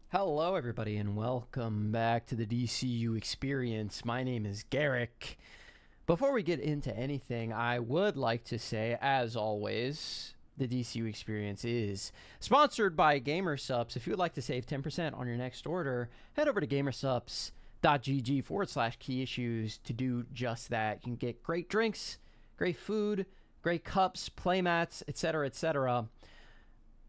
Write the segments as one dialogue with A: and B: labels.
A: Hello, everybody, and welcome back to the DCU Experience. My name is Garrick. Before we get into anything, I would like to say, as always, the DCU Experience is sponsored by GamerSupps. If you would like to save 10% on your next order, head over to gamersupps.gg/key issues to do just that. You can get great drinks, great food, great cups, playmats, etc., etc.,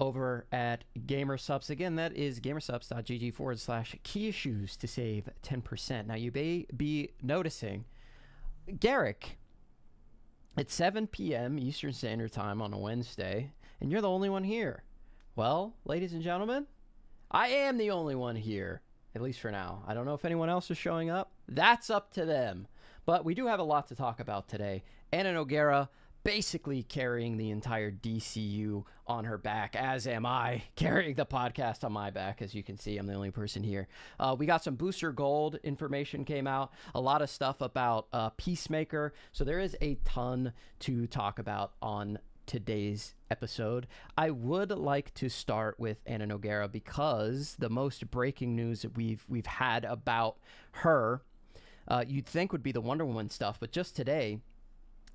A: over at GamerSupps. Again, that is gamersupps.gg/key issues to save 10%. Now, you may be noticing, Garrick, it's 7 p.m. Eastern Standard Time on a Wednesday, and you're the only one here. Well, ladies and gentlemen, I am the only one here, at least for now. I don't know if anyone else is showing up. That's up to them. But we do have a lot to talk about today. Anna Nogueira basically carrying the entire DCU on her back, as am I, carrying the podcast on my back. As you can see, I'm the only person here. We got some Booster Gold information came out, a lot of stuff about Peacemaker, so there is a ton to talk about on today's episode. I would like to start with Anna Nogueira because the most breaking news that we've had about her, you'd think would be the Wonder Woman stuff, but just today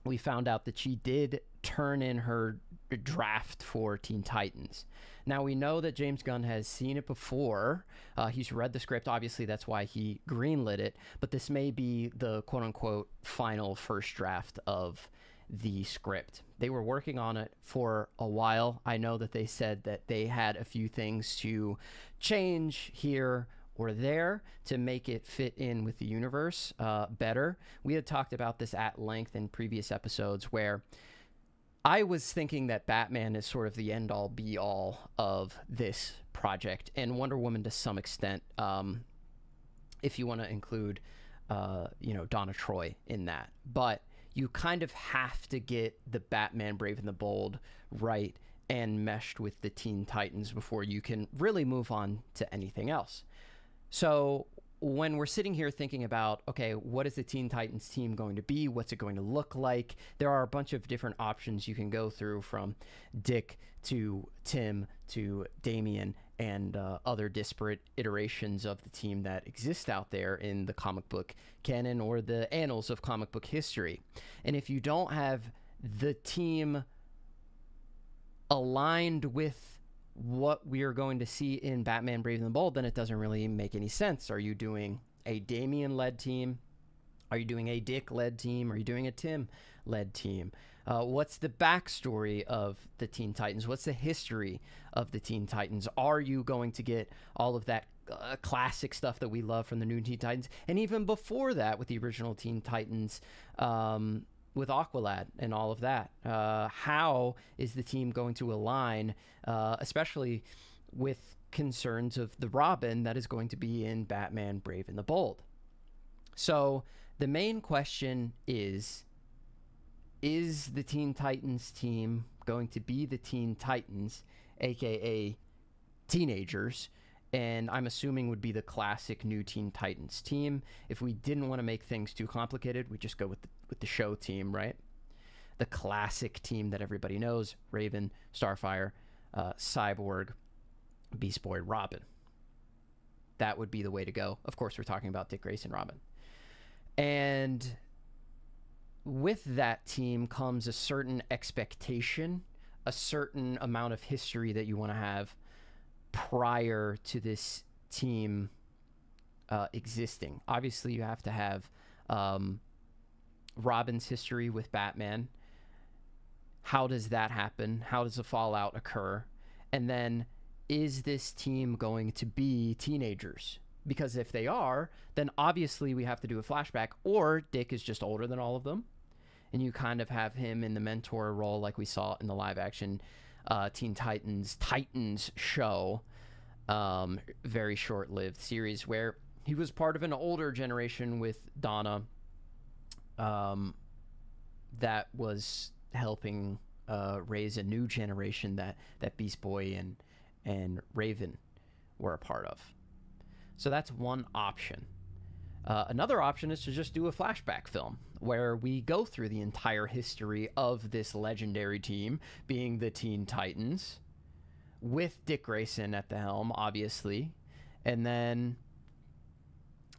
A: we found out that she did turn in her draft for Teen Titans. Now, we know that James Gunn has seen it before. He's read the script. Obviously, that's why he greenlit it. But this may be the quote-unquote final first draft of the script. They were working on it for a while. I know that they said that they had a few things to change here or there to make it fit in with the universe better. We had talked about this at length in previous episodes where I was thinking that Batman is sort of the end-all be-all of this project, and Wonder Woman to some extent, if you want to include Donna Troy in that. But you kind of have to get the Batman Brave and the Bold right and meshed with the Teen Titans before you can really move on to anything else. So when we're sitting here thinking about, okay, what is the Teen Titans team going to be? What's it going to look like? There are a bunch of different options you can go through, from Dick to Tim to Damian and other disparate iterations of the team that exist out there in the comic book canon or the annals of comic book history. And if you don't have the team aligned with what we are going to see in Batman Brave and the Bold, then it doesn't really make any sense. Are you doing a Damian-led team? Are you doing a Dick-led team? Are you doing a Tim-led team? What's the backstory of the Teen Titans? What's the history of the Teen Titans? Are you going to get all of that classic stuff that we love from the new Teen Titans? And even before that, with the original Teen Titans, with Aqualad and all of that, how is the team going to align, especially with concerns of the Robin that is going to be in Batman Brave and the Bold? So the main question is the Teen Titans team going to be the Teen Titans, aka teenagers, and I'm assuming would be the classic new Teen Titans team? If we didn't want to make things too complicated, we just go with the show team, right? The classic team that everybody knows: Raven, Starfire, Cyborg, Beast Boy, Robin. That would be the way to go. Of course, we're talking about Dick Grayson, Robin. And with that team comes a certain expectation, a certain amount of history that you want to have prior to this team existing. Obviously, you have to have Robin's history with Batman. How does that happen? How does the fallout occur? And then, is this team going to be teenagers? Because if they are, then obviously we have to do a flashback, or Dick is just older than all of them, and you kind of have him in the mentor role like we saw in the live-action Teen Titans show, very short-lived series where he was part of an older generation with Donna that was helping raise a new generation that Beast Boy and Raven were a part of. So that's one option. Another option is to just do a flashback film where we go through the entire history of this legendary team, being the Teen Titans, with Dick Grayson at the helm, obviously, And then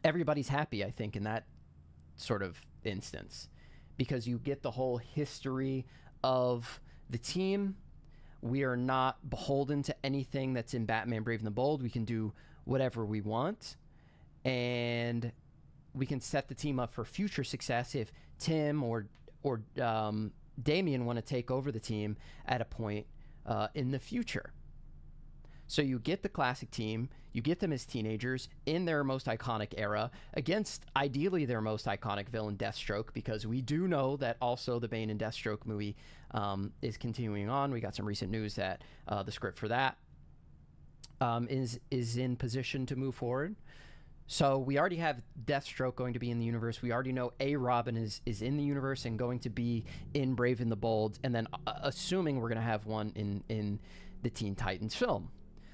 A: everybody's happy, I think, in that sort of instance, because you get the whole history of the team. We are not beholden to anything that's in Batman Brave and the Bold. We can do whatever we want, and we can set the team up for future success if Tim or Damian want to take over the team at a point in the future. So you get the classic team, you get them as teenagers in their most iconic era against ideally their most iconic villain, Deathstroke, because we do know that also the Bane and Deathstroke movie is continuing on. We got some recent news that the script for that is in position to move forward. So we already have Deathstroke going to be in the universe. We already know A. Robin is in the universe and going to be in Brave and the Bold. And then assuming we're going to have one in the Teen Titans film.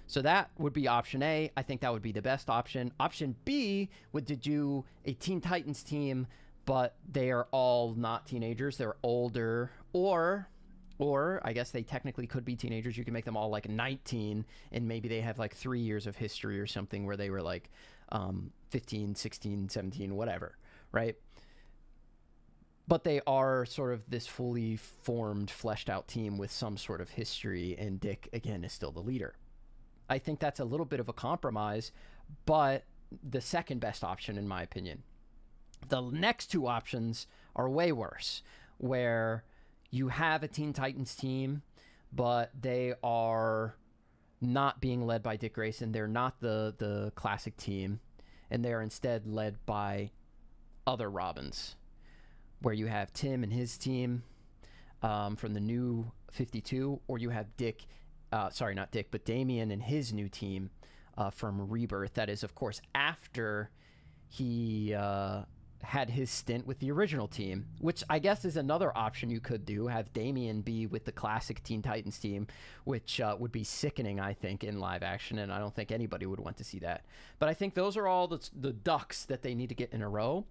A: So that would be option A. I think that would be the best option. Option B would to do a Teen Titans team, but they are all not teenagers. They're older. Or I guess they technically could be teenagers. You can make them all like 19, and maybe they have like 3 years of history or something where they were like 15, 16, 17, whatever, right? But they are sort of this fully formed, fleshed out team with some sort of history, and Dick, again, is still the leader. I think that's a little bit of a compromise, but the second best option, in my opinion. The next two options are way worse, where you have a Teen Titans team, but they are not being led by Dick Grayson. They're not the classic team, and they're instead led by other Robins, where you have Tim and his team from the New 52, or you have Dick, sorry, not Dick, but Damian and his new team from Rebirth. That is, of course, after he had his stint with the original team, which I guess is another option you could do, have Damian be with the classic Teen Titans team, which would be sickening, I think, in live action, and I don't think anybody would want to see that. But I think those are all the ducks that they need to get in a row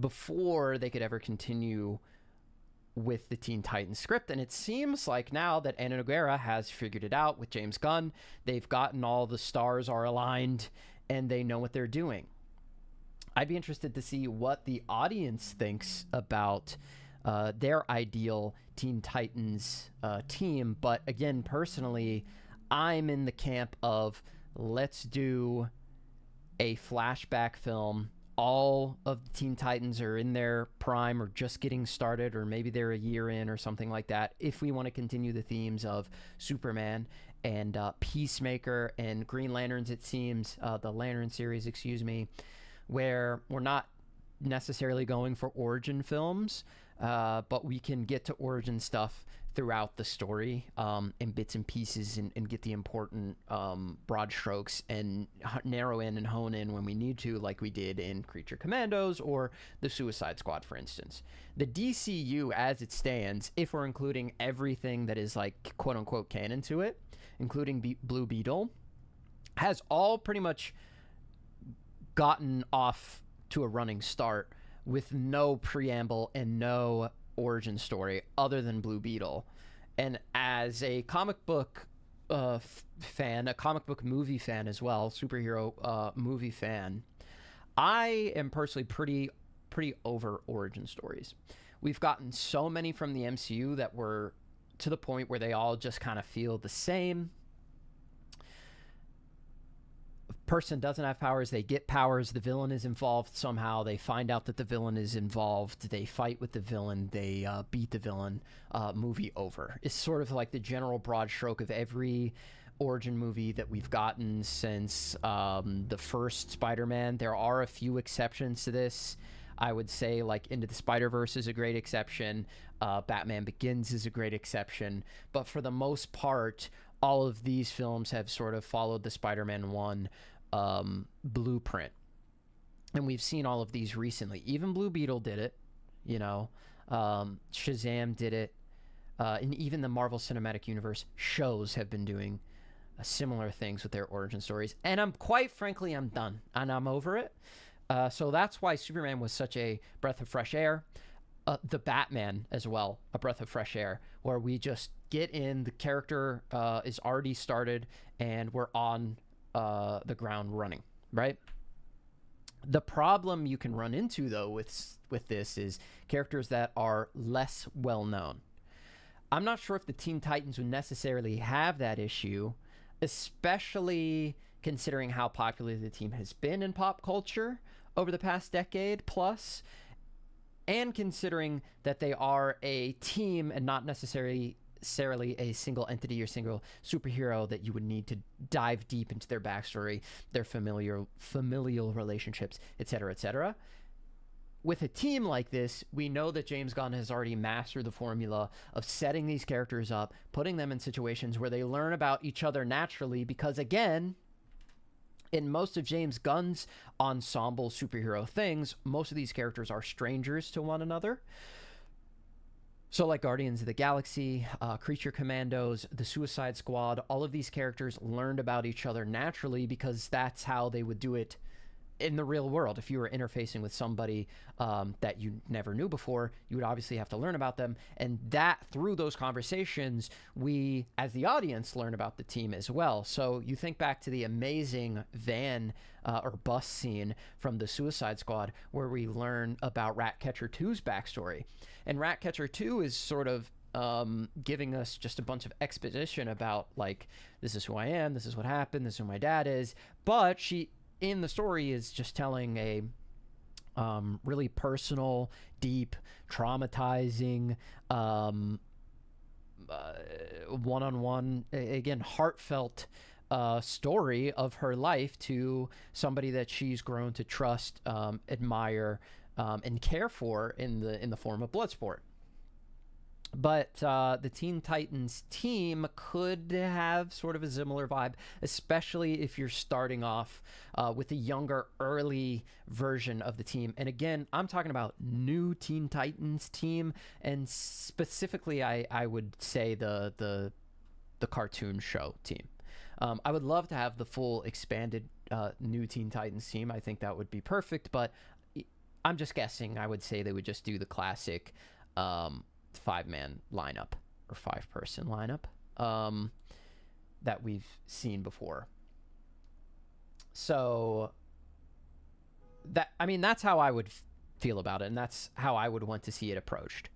A: before they could ever continue with the Teen Titans script. And it seems like now that Ana Nogueira has figured it out with James Gunn, they've gotten all the stars are aligned and they know what they're doing. I'd be interested to see what the audience thinks about their ideal Teen Titans team. But again, personally, I'm in the camp of let's do a flashback film. All of the Teen Titans are in their prime or just getting started, or maybe they're a year in or something like that, if we want to continue the themes of Superman and Peacemaker and Green Lanterns, it seems, the Lantern series, excuse me, where we're not necessarily going for origin films, but we can get to origin stuff throughout the story in bits and pieces, and get the important broad strokes and narrow in and hone in when we need to, like we did in Creature Commandos or the Suicide Squad, for instance. The DCU as it stands, if we're including everything that is like quote-unquote canon to it, including Blue Beetle, has all pretty much gotten off to a running start with no preamble and no origin story other than Blue Beetle. And as a comic book fan, a comic book movie fan as well, superhero movie fan, I am personally pretty over origin stories. We've gotten so many from the MCU that were to the point where they all just kind of feel the same. Person doesn't have powers, they get powers, the villain is involved somehow, they find out that the villain is involved, they fight with the villain, they beat the villain, movie over. It's sort of like the general broad stroke of every origin movie that we've gotten since the first Spider-Man. There are a few exceptions to this. I would say like Into the Spider-Verse is a great exception, Batman Begins is a great exception, but for the most part, all of these films have sort of followed the Spider-Man 1 blueprint. And we've seen all of these recently. Even Blue Beetle did it, you know. Shazam did it. And even the Marvel Cinematic Universe shows have been doing similar things with their origin stories. And I'm done. And I'm over it. So that's why Superman was such a breath of fresh air. The Batman as well, a breath of fresh air, where we just get in, the character is already started, and we're on the ground running. right? The problem you can run into, though, with this is characters that are less well known. I'm not sure if the Teen Titans would necessarily have that issue, especially considering how popular the team has been in pop culture over the past decade plus, and considering that they are a team and not necessarily a single entity or single superhero that you would need to dive deep into their backstory, their familial relationships, etc., etc. With a team like this, we know that James Gunn has already mastered the formula of setting these characters up, putting them in situations where they learn about each other naturally, because again, in most of James Gunn's ensemble superhero things, most of these characters are strangers to one another. So like Guardians of the Galaxy, Creature Commandos, the Suicide Squad, all of these characters learned about each other naturally because that's how they would do it in the real world. If you were interfacing with somebody that you never knew before, you would obviously have to learn about them. And that through those conversations, we, as the audience, learn about the team as well. So you think back to the amazing van or bus scene from the Suicide Squad, where we learn about Ratcatcher 2's backstory. And Ratcatcher 2 is sort of giving us just a bunch of exposition about, like, this is who I am, this is what happened, this is who my dad is. But she, in the story, is just telling a really personal, deep, traumatizing, one-on-one, again, heartfelt story of her life to somebody that she's grown to trust, admire, and care for in the form of Bloodsport. But the Teen Titans team could have sort of a similar vibe, especially if you're starting off with a younger, early version of the team. And again, I'm talking about new Teen Titans team, and specifically, I would say the cartoon show team. I would love to have the full expanded new Teen Titans team. I think that would be perfect, but I'm just guessing. I would say they would just do the classic 5-man lineup or 5-person lineup that we've seen before. So that's how I would feel about it, and that's how I would want to see it approached.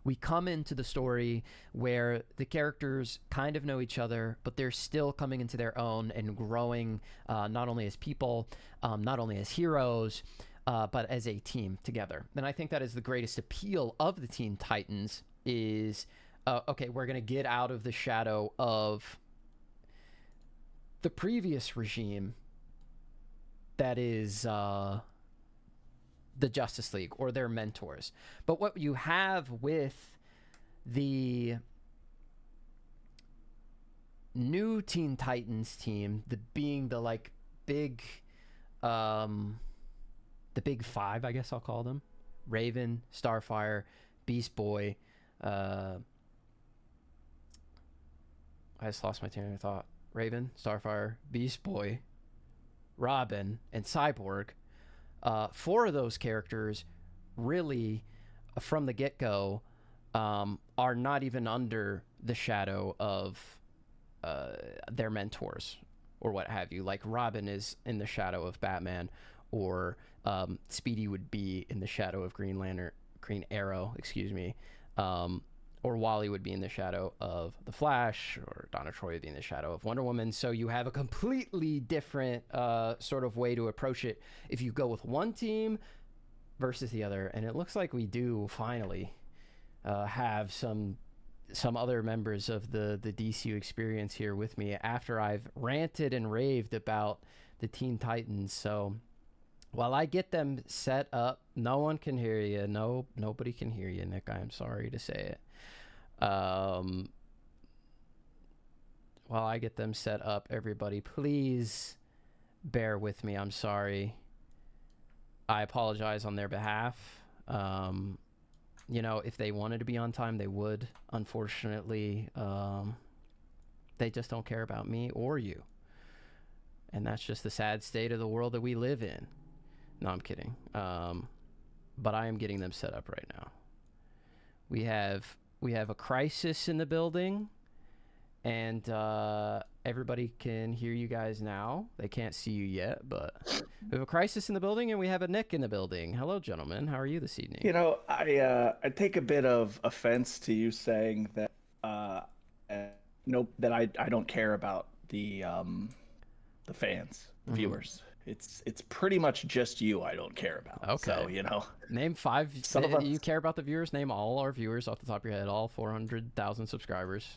A: We come into the story where the characters kind of know each other, but they're still coming into their own and growing, not only as people, not only as heroes, but as a team together. And I think that is the greatest appeal of the Teen Titans is, okay, we're going to get out of the shadow of the previous regime that is the Justice League or their mentors. But what you have with the new Teen Titans team, being the like big five, I guess I'll call them: Raven, Starfire, Beast Boy. I just lost my train of thought. Raven, Starfire, Beast Boy, Robin, and Cyborg. 4 of those characters really, from the get-go, are not even under the shadow of their mentors or what have you. Like Robin is in the shadow of Batman, or Speedy would be in the shadow of Green Arrow, or Wally would be in the shadow of the Flash, or Donna Troy would be in the shadow of Wonder Woman. So you have a completely different sort of way to approach it if you go with one team versus the other. And it looks like we do finally have some other members of the DCU Experience here with me after I've ranted and raved about the Teen Titans. So while I get them set up, no one can hear you. Nobody can hear you, Nick. I am sorry to say it. While I get them set up, everybody, please bear with me. I'm sorry. I apologize on their behalf. If they wanted to be on time, they would. Unfortunately, they just don't care about me or you. And that's just the sad state of the world that we live in. No, I'm kidding. But I am getting them set up right now. We have a crisis in the building, and everybody can hear you guys now. They can't see you yet, but we have a Crisis in the building and we have a Nick in the building. Hello, gentlemen. How are you this evening?
B: You know, I take a bit of offense to you saying that that I don't care about the fans, the viewers. It's pretty much just you I don't care about.
A: Okay.
B: So, you know.
A: Name 5
B: Some of us...
A: you care about the viewers. Name all our viewers off the top of your head, all 400,000 subscribers.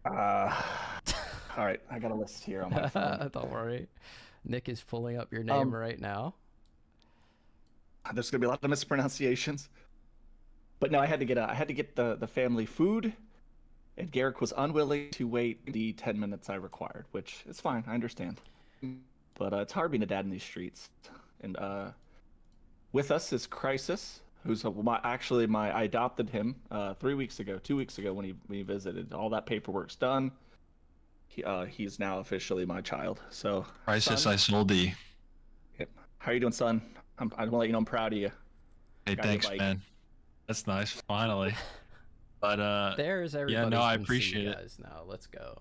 B: All right, I got a list here on my phone.
A: Don't worry. Nick is pulling up your name right now.
B: There's gonna be a lot of mispronunciations, but no, I had to get the family food, and Garrick was unwilling to wait the 10 minutes I required, which is fine. I understand, but it's hard being a dad in these streets. And with us is Crisis, who's I adopted him 2 weeks ago when he visited. All that paperwork's done. He's now officially my child. So
C: Crisis,
B: son,
C: I sold thee.
B: Yep. How are you doing, son? I want to let you know I'm proud of you.
C: Hey, thanks, man. That's nice, finally. But
A: there's everybody.
C: Yeah, no, I appreciate it.
A: Guys now, let's go.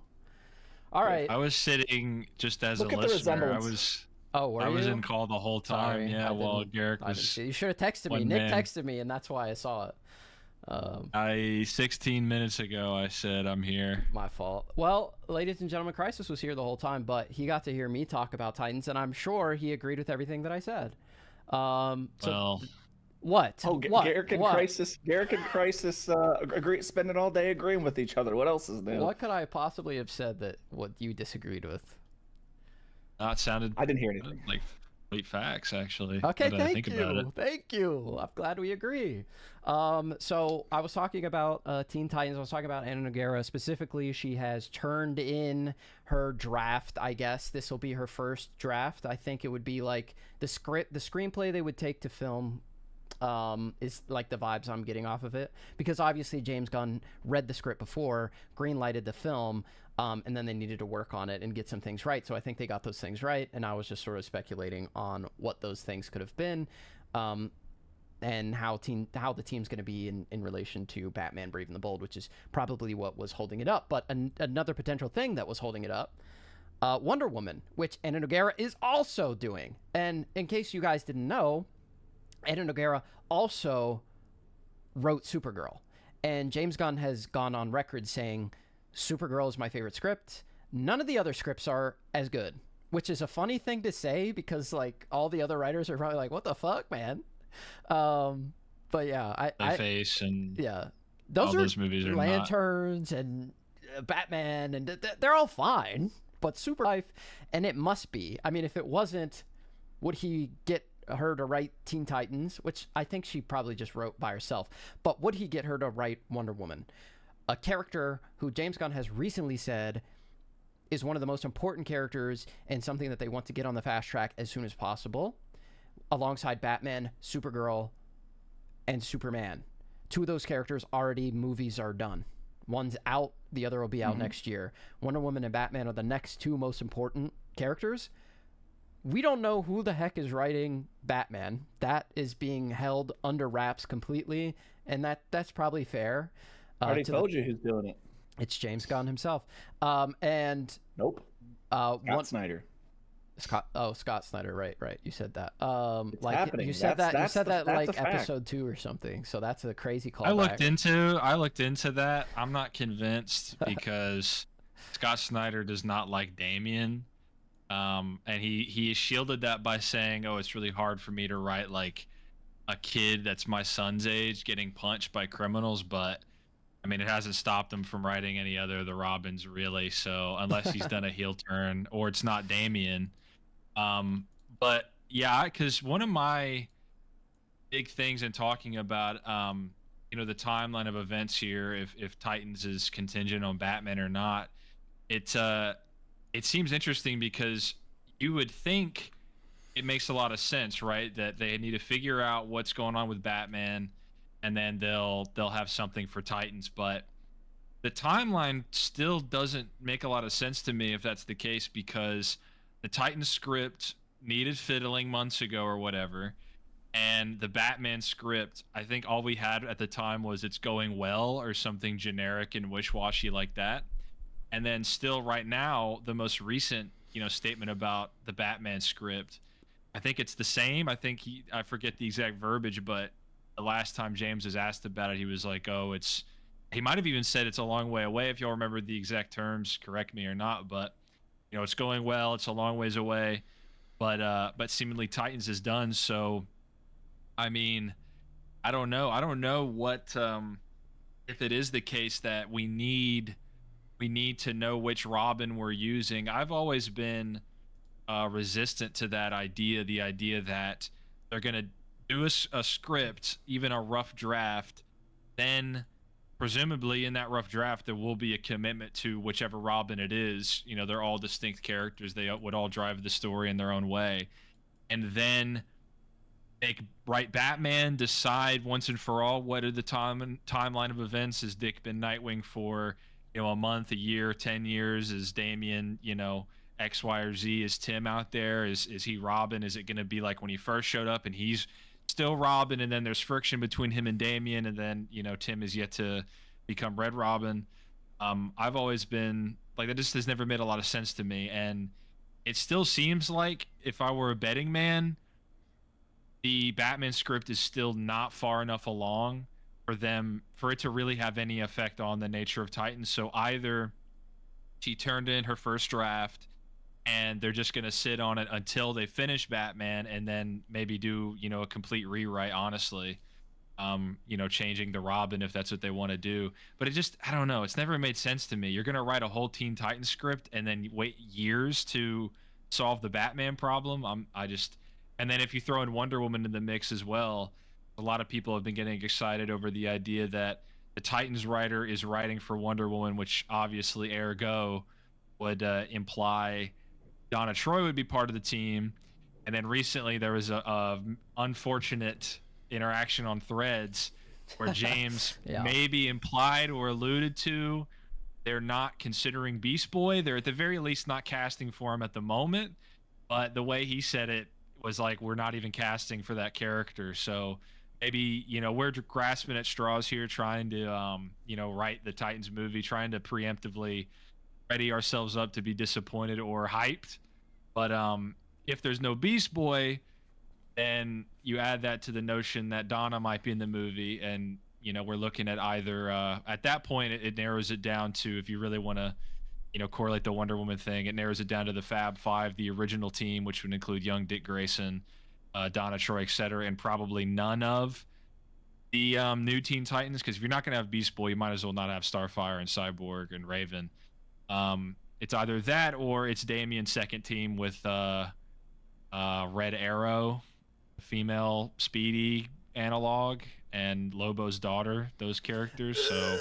A: All right.
C: I was sitting just as
B: Look
C: a
B: at the
C: listener.
B: resemblance.
C: I was in call the whole time.
A: Sorry,
C: yeah, while Garrick was.
A: You should have texted me. Nick texted me, and that's why I saw it. 16
C: minutes ago, I said I'm here.
A: My fault. Well, ladies and gentlemen, Crisis was here the whole time, but he got to hear me talk about Titans, and I'm sure he agreed with everything that I said. What?
B: Oh,
A: what?
B: Garrick and Crisis agree, spending all day agreeing with each other. What else is new?
A: What could I possibly have said that what you disagreed with?
C: It sounded.
B: I didn't hear anything.
C: Like complete facts, actually.
A: Okay, thank you. Thank you. I'm glad we agree. So I was talking about Teen Titans. I was talking about Anna Nogueira specifically. She has turned in her draft. I guess this will be her first draft. I think it would be like the screenplay they would take to film. Is like the vibes I'm getting off of it, because obviously James Gunn read the script before, greenlighted the film, and then they needed to work on it and get some things right. So I think they got those things right, and I was just sort of speculating on what those things could have been, and how the team's going to be in relation to Batman Brave and the Bold, which is probably what was holding it up. But another potential thing that was holding it up, Wonder Woman, which Anna Nogueira is also doing. And in case you guys didn't know, Anna Nogueira also wrote Supergirl, and James Gunn has gone on record saying Supergirl is my favorite script. None of the other scripts are as good, which is a funny thing to say because like all the other writers are probably like, "What the fuck, man?" But yeah,
C: Face and
A: those
C: movies are
A: Lanterns and Batman, and they're all fine, but Super Life, and it must be. I mean, if it wasn't, would he get her to write Teen Titans, which I think she probably just wrote by herself, but would he get her to write Wonder Woman, a character who James Gunn has recently said is one of the most important characters and something that they want to get on the fast track as soon as possible, alongside Batman, Supergirl, and Superman. 2 of those characters already, movies are done. One's out, the other will be out next year. Wonder Woman and Batman are the next 2 most important characters. We don't know who the heck is writing Batman. That is being held under wraps completely, and that's probably fair.
B: I already told you who's doing it.
A: It's James Gunn himself. And
B: nope. Scott Snyder.
A: Scott Snyder. Right. You said that.
B: It's happening.
A: You said that like episode 2 or something. So that's a crazy callback.
C: I looked into that. I'm not convinced because Scott Snyder does not like Damian. And he shielded that by saying, "Oh, it's really hard for me to write like a kid that's my son's age getting punched by criminals," but I mean, it hasn't stopped him from writing any other of the Robins, really. So unless he's done a heel turn or it's not Damian, but yeah, because one of my big things in talking about the timeline of events here, if Titans is contingent on Batman or not, it seems interesting because you would think it makes a lot of sense, right? That they need to figure out what's going on with Batman, and then they'll have something for Titans. But the timeline still doesn't make a lot of sense to me if that's the case, because the Titans script needed fiddling months ago or whatever, and the Batman script, I think all we had at the time was "it's going well" or something generic and wish-washy like that. And then still right now, the most recent, statement about the Batman script, I think it's the same. I think I forget the exact verbiage, but the last time James was asked about it, he was like, "Oh, he might have even said it's a long way away." If y'all remember the exact terms, correct me or not, but it's going well. It's a long ways away, but seemingly Titans is done. So, I mean, I don't know. I don't know what if it is the case that we need to know which Robin we're using. I've always been resistant to that idea, the idea that they're going to do a script, even a rough draft, then presumably in that rough draft there will be a commitment to whichever Robin it is. They're all distinct characters. They would all drive the story in their own way. And then write Batman, decide once and for all what are the timeline of events. Has Dick been Nightwing for a month, a year, 10 years? Is Damian X, Y, or Z? Is Tim out there? Is he Robin? Is it going to be like when he first showed up and he's still Robin, and then there's friction between him and Damian, and then Tim is yet to become Red Robin? I've always been like, that just has never made a lot of sense to me, and it still seems like, if I were a betting man, the Batman script is still not far enough along for it to really have any effect on the nature of Titans. So either she turned in her first draft and they're just going to sit on it until they finish Batman, and then maybe do a complete rewrite, honestly, changing the Robin if that's what they want to do. But I don't know, it's never made sense to me. You're going to write a whole Teen Titans script and then wait years to solve the Batman problem. And then if you throw in Wonder Woman in the mix as well, a lot of people have been getting excited over the idea that the Titans writer is writing for Wonder Woman, which obviously ergo would imply Donna Troy would be part of the team. And then recently there was a unfortunate interaction on Threads where James maybe implied or alluded to they're not considering Beast Boy. They're at the very least not casting for him at the moment. But the way he said it was like, we're not even casting for that character. So maybe we're grasping at straws here, trying to write the Titans movie, trying to preemptively ready ourselves up to be disappointed or hyped. But if there's no Beast Boy, then you add that to the notion that Donna might be in the movie, and we're looking at either at that point it narrows it down to, if you really want to correlate the Wonder Woman thing, it narrows it down to the Fab Five, the original team, which would include young Dick Grayson, Donna Troy, etc., and probably none of the new Teen Titans. Because if you're not going to have Beast Boy, you might as well not have Starfire and Cyborg and Raven. It's either that or it's Damian's second team with Red Arrow, female Speedy analog, and Lobo's daughter, those characters. So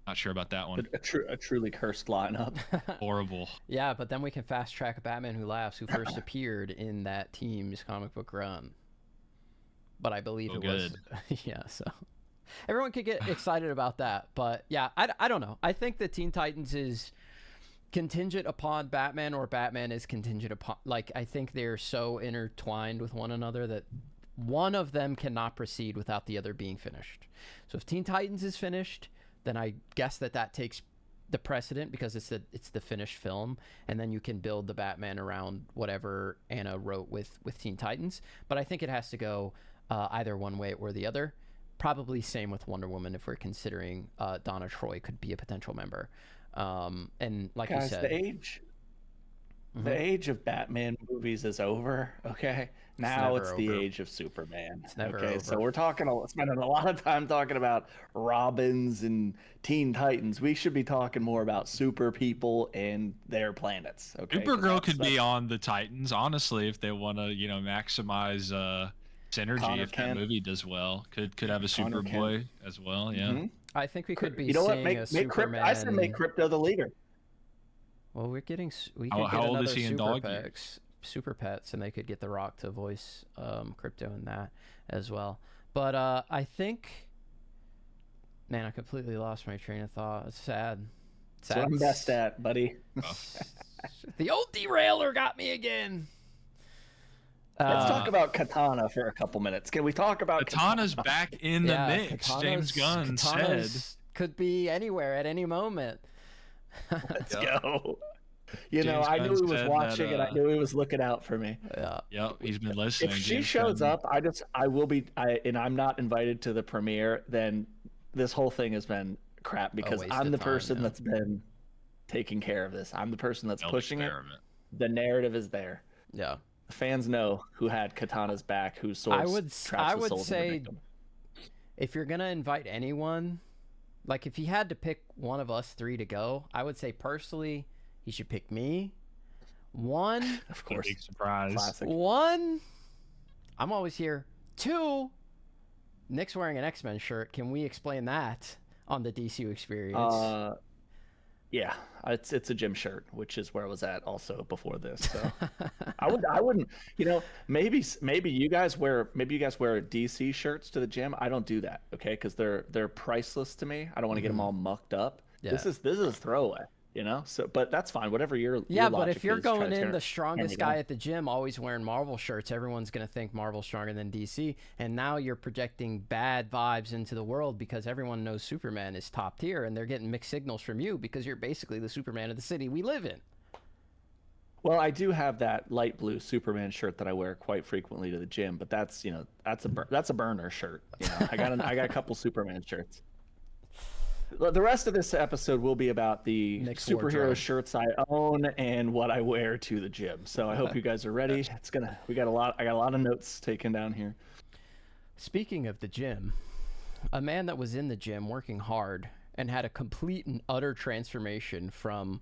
C: not sure about that one.
B: A truly cursed lineup.
C: Horrible.
A: Yeah, but then we can fast track Batman Who Laughs, who first appeared in that team's comic book run. But I believe was. Yeah, so everyone could get excited about that. But yeah, I don't know. I think that Teen Titans is contingent upon Batman, or Batman is contingent upon, like, I think they're so intertwined with one another that one of them cannot proceed without the other being finished. So if Teen Titans is finished, then I guess that takes the precedent, because it's the finished film, and then you can build the Batman around whatever Anna wrote with Teen Titans. But I think it has to go either one way or the other. Probably same with Wonder Woman, if we're considering Donna Troy could be a potential member. And like
B: Guys,
A: you said,
B: the age of Batman movies is over. Okay, now it's the age of Superman.
A: It's never
B: okay,
A: over.
B: So we're spending a lot of time talking about Robins and Teen Titans. We should be talking more about super people and their planets. Okay,
C: Supergirl could be on the Titans, honestly, if they want to, maximize synergy.
B: Connor
C: if
B: Kent.
C: that movie does well, could have a
B: Connor
C: Superboy as well. Yeah.
B: Mm-hmm.
A: I think we could be
B: You know what?
A: seeing
B: Make
A: a Superman.
B: I said make Crypto the leader.
A: Well, we could
C: How
A: get
C: old
A: another
C: is he in Dog Years?
A: Super Pets, and they could get The Rock to voice Crypto in that as well. But I think, man, I completely lost my train of thought. It's sad.
B: That's what I'm best at, buddy.
A: The old derailer got me again.
B: Let's talk about Katana for a couple minutes. Can we talk about
C: Katana's back in the mix? James Gunn said
A: could be anywhere at any moment.
B: Let's
C: Yep.
B: go. You know,
C: James
B: I knew he
C: Gunn
B: was
C: said
B: watching,
C: that,
B: and I knew he was looking out for me.
A: Yeah.
C: Yep, he's been listening.
B: If she
C: James
B: shows
C: Gunn.
B: up, I will be, and I'm not invited to the premiere, then this whole thing has been crap because
A: waste
B: I'm
A: of
B: the
A: time,
B: person
A: yeah.
B: that's been taking care of this. I'm the person that's
C: Failed
B: pushing it.
C: experiment.
B: The narrative is there.
A: Yeah.
B: The fans know who had Katana's back, whose swords traps
A: I
B: the
A: would
B: souls of the
A: say
B: victim.
A: if you're gonna invite anyone, like if he had to pick one of us three to go, I would say personally he should pick me. One,
B: Of
C: What a
B: course,
C: big surprise.
B: classic.
A: one, I'm always here. Two, Nick's wearing an X-Men shirt. Can we explain that on the DCU Experience?
B: Yeah, it's a gym shirt, which is where I was at also before this. So I wouldn't, you know, maybe you guys wear DC shirts to the gym. I don't do that, okay? Because they're priceless to me. I don't want to get them all mucked up.
A: Yeah.
B: This is throwaway, you know. So, but that's fine. Whatever your
A: Yeah, but
B: logic
A: if you're
B: is, try
A: going
B: to
A: in
B: tear
A: the
B: me
A: strongest
B: down.
A: guy at the gym, always wearing Marvel shirts, everyone's going to think Marvel's stronger than DC. And now you're projecting bad vibes into the world because everyone knows Superman is top tier and they're getting mixed signals from you because you're basically the Superman of the city we live in.
B: Well, I do have that light blue Superman shirt that I wear quite frequently to the gym, but that's a burner shirt. You know, I got a couple Superman shirts. The rest of this episode will be about the
A: Nick's
B: superhero
A: wardrobe.
B: shirts I own and what I wear to the gym. So I hope you guys are ready. I got a lot of notes taken down here.
A: Speaking of the gym, a man that was in the gym working hard and had a complete and utter transformation from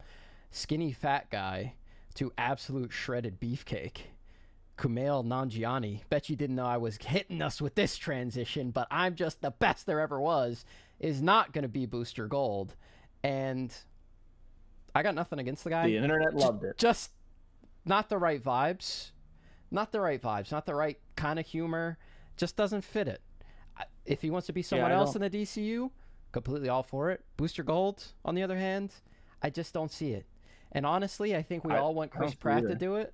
A: skinny fat guy to absolute shredded beefcake. Kumail Nanjiani. Bet you didn't know I was hitting us with this transition, but I'm just the best there ever was. Is not going to be Booster Gold. And I got nothing against the guy.
B: The internet loved it.
A: Just not the right vibes. Not the right kind of humor. Just doesn't fit it. If he wants to be someone else in the DCU, completely all for it. Booster Gold, on the other hand, I just don't see it. And honestly, I think we all want
B: I don't
A: Chris
B: see
A: Pratt
B: either.
A: to do it.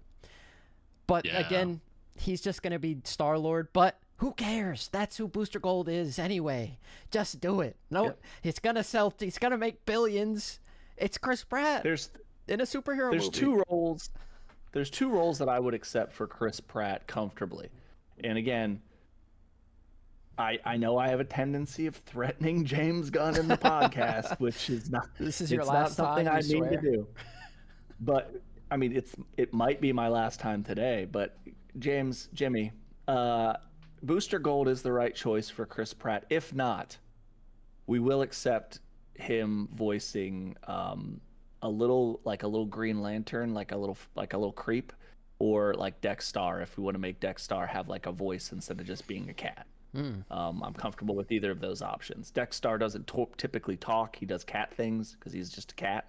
A: But
C: Yeah.
A: again, he's just going to be Star-Lord. But who cares? That's who Booster Gold is anyway. Just do it. No,
B: Yep.
A: it's going to sell. It's going to make billions. It's Chris Pratt
B: There's
A: in a superhero movie.
B: two roles. There's two roles that I would accept for Chris Pratt comfortably. And again, I know I have a tendency of threatening James Gunn in the podcast, which is not
A: This is your
B: it's
A: last
B: not something
A: time,
B: I
A: you
B: mean to
A: swear?
B: do. But I mean, it might be my last time today. But Jimmy, Booster Gold is the right choice for Chris Pratt. If not, we will accept him voicing a little Green Lantern, like a little creep, or like Dexstar if we want to make Dexstar have like a voice instead of just being a cat. I'm comfortable with either of those options. Dexstar doesn't typically talk; he does cat things because he's just a cat.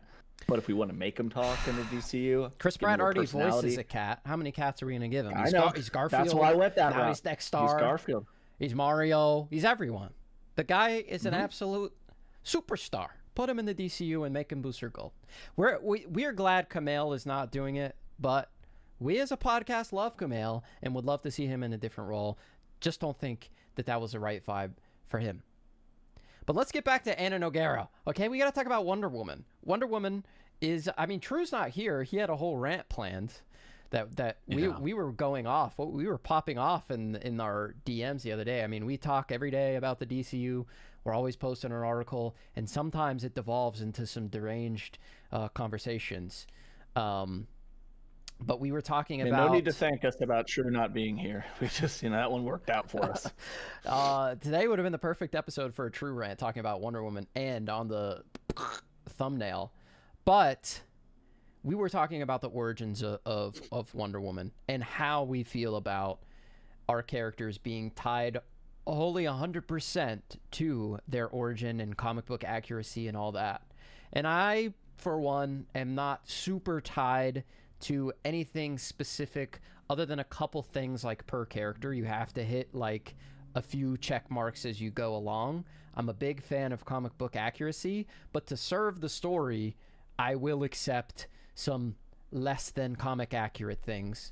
B: But if we want to make him talk in the DCU,
A: Chris
B: give him
A: Pratt
B: a little
A: already
B: personality-
A: voices a cat. How many cats are we going to give him?
B: I know.
A: He's Garfield.
B: That's why I went that
A: now
B: route.
A: he's Dexstar.
B: He's Garfield.
A: He's Mario. He's everyone. The guy is an absolute superstar. Put him in the DCU and make him Booster Gold. We're glad Kumail is not doing it, but we as a podcast love Kumail and would love to see him in a different role. Just don't think that was the right vibe for him. But let's get back to Anna Nogueira. Okay, we got to talk about Wonder Woman. Wonder Woman is, I mean, True's not here. He had a whole rant planned that we were going off. We were popping off in our DMs the other day. I mean, we talk every day about the DCU. We're always posting an article, and sometimes it devolves into some deranged conversations. But we were talking
B: And
A: about...
B: no need to thank us about True not being here. We just, that one worked out for us.
A: Today would have been the perfect episode for a True rant, talking about Wonder Woman and on the thumbnail. But we were talking about the origins of Wonder Woman and how we feel about our characters being tied wholly 100% to their origin and comic book accuracy and all that. And I, for one, am not super tied to anything specific other than a couple things like per character. You have to hit like a few check marks as you go along. I'm a big fan of comic book accuracy, but to serve the story, I will accept some less than comic accurate things.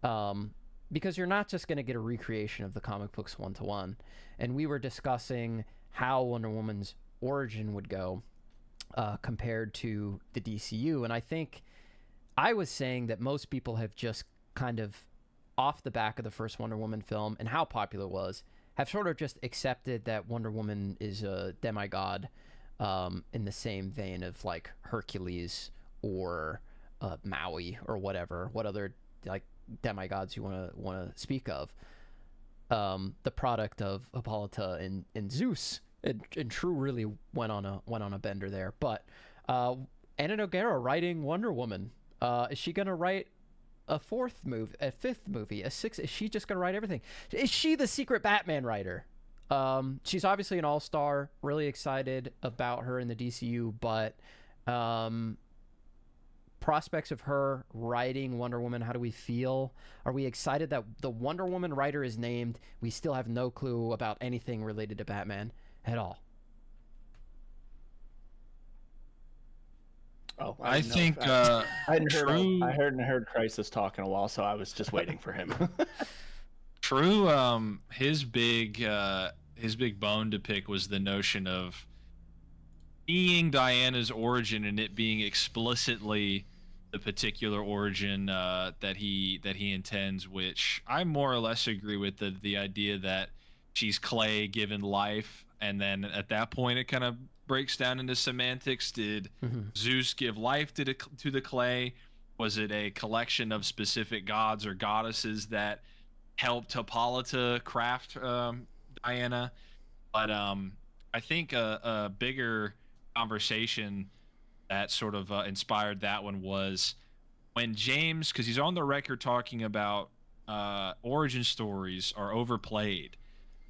A: Because you're not just going to get a recreation of the comic books one-to-one. And we were discussing how Wonder Woman's origin would go. compared to the DCU. And I think I was saying that most people have just kind of, off the back of the first Wonder Woman film and how popular it was, have sort of just accepted that Wonder Woman is a demigod, in the same vein of like Hercules or Maui or whatever. What other like demigods you want to speak of? The product of Hippolyta and Zeus. And True really went on a bender there. But Anna Noguera writing Wonder Woman. Is she gonna write a fifth movie, a sixth? Is she just gonna write everything? Is she the secret Batman writer? She's obviously an all-star. Really excited about her in the DCU, but prospects of her writing Wonder Woman, how do we feel? Are we excited that the Wonder Woman writer is named? We still have no clue about anything related to Batman at all.
B: Oh,
C: I think
B: I hadn't
C: True.
B: heard Crisis talk in a while, so I was just waiting for him.
C: True. His big bone to pick was the notion of being Diana's origin and it being explicitly the particular origin that he intends, which I more or less agree with. The idea that she's clay given life, and then at that point it kind of breaks down into semantics. Did Zeus give life to the clay? Was it a collection of specific gods or goddesses that helped Hippolyta craft Diana? But I think a bigger conversation that sort of inspired that one was when James, because he's on the record talking about origin stories are overplayed.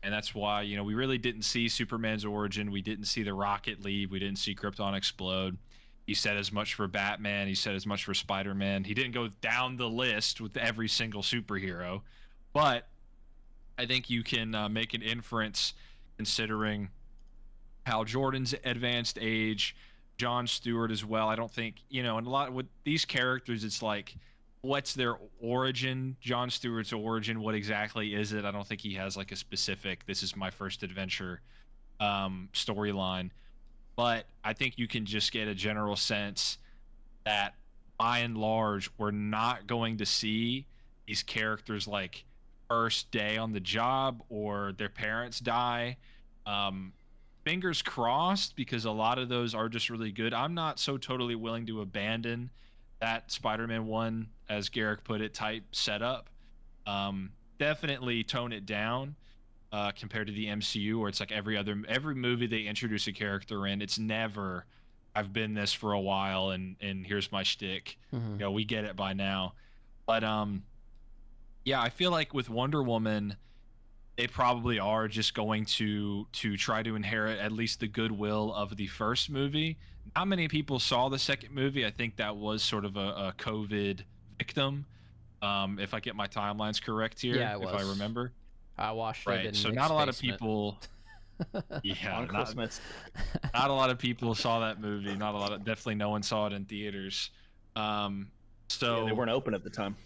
C: And that's why, we really didn't see Superman's origin. We didn't see the rocket leave. We didn't see Krypton explode. He said as much for Batman. He said as much for Spider-Man. He didn't go down the list with every single superhero. But I think you can make an inference considering Hal Jordan's advanced age, Jon Stewart as well. I don't think, and a lot with these characters, it's like, what's their origin? Jon Stewart's origin, what exactly is it? I don't think he has like a specific, this is my first adventure storyline. But I think you can just get a general sense that by and large, we're not going to see these characters like first day on the job or their parents die. Fingers crossed, because a lot of those are just really good. I'm not so totally willing to abandon that Spider-Man 1, as Garrick put it, type setup. Definitely tone it down compared to the MCU, where it's like every movie they introduce a character in, it's never, I've been this for a while and here's my shtick. We get it by now. But yeah, I feel like with Wonder Woman, they probably are just going to try to inherit at least the goodwill of the first movie. Not many people saw the second movie. I think that was sort of a COVID victim, if I get my timelines correct here.
A: Yeah, it was.
C: If I remember.
A: I watched
C: right.
A: it in
C: So
A: Nick's
C: not a lot
A: basement.
C: of people. Yeah,
B: On Christmas.
C: not a lot of people saw that movie. Definitely no one saw it in theaters. So
B: Yeah, they weren't open at the time.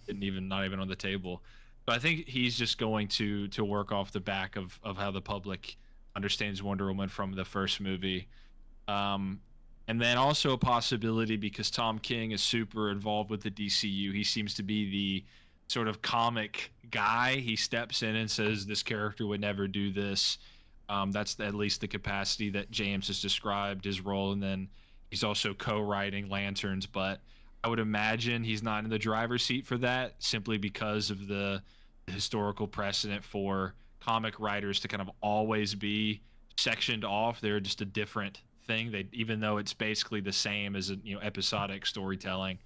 C: not even on the table. But I think he's just going to work off the back of how the public understands Wonder Woman from the first movie. And then also a possibility, because Tom King is super involved with the DCU, he seems to be the sort of comic guy. He steps in and says, this character would never do this. That's at least the capacity that James has described his role. And then he's also co-writing Lanterns, but I would imagine he's not in the driver's seat for that, simply because of the historical precedent for comic writers to kind of always be sectioned off. They're just a different thing. Even though it's basically the same as episodic storytelling,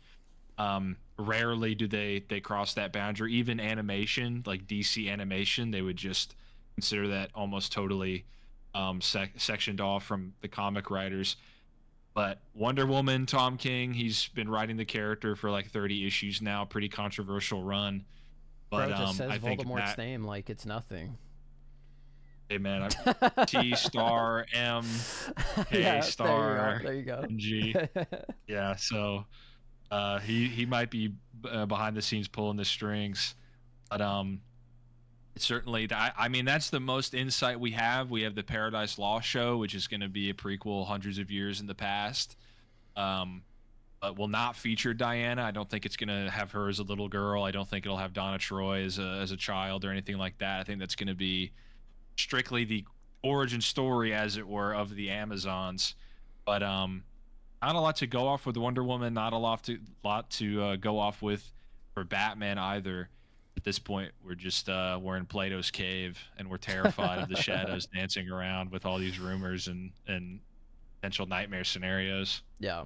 C: rarely do they cross that boundary. Even animation, like DC animation, they would just consider that almost totally sectioned off from the comic writers. But Wonder Woman, Tom King, he's been writing the character for like 30 issues now. Pretty controversial run. But
A: Bro just says
C: I think
A: Voldemort's name like it's nothing.
C: Hey man, T star M K
A: Yeah,
C: star
A: there you go.
C: G. Yeah, so he might be behind the scenes pulling the strings, but Certainly, I mean, that's the most insight we have. We have the Paradise Lost show, which is going to be a prequel hundreds of years in the past. But will not feature Diana. I don't think it's going to have her as a little girl. I don't think it'll have Donna Troy as a child or anything like that. I think that's going to be strictly the origin story, as it were, of the Amazons. But not a lot to go off with Wonder Woman. Not a lot to go off with for Batman either. At this point, we're just we're in Plato's cave, and we're terrified of the shadows dancing around with all these rumors and potential nightmare scenarios.
A: Yeah.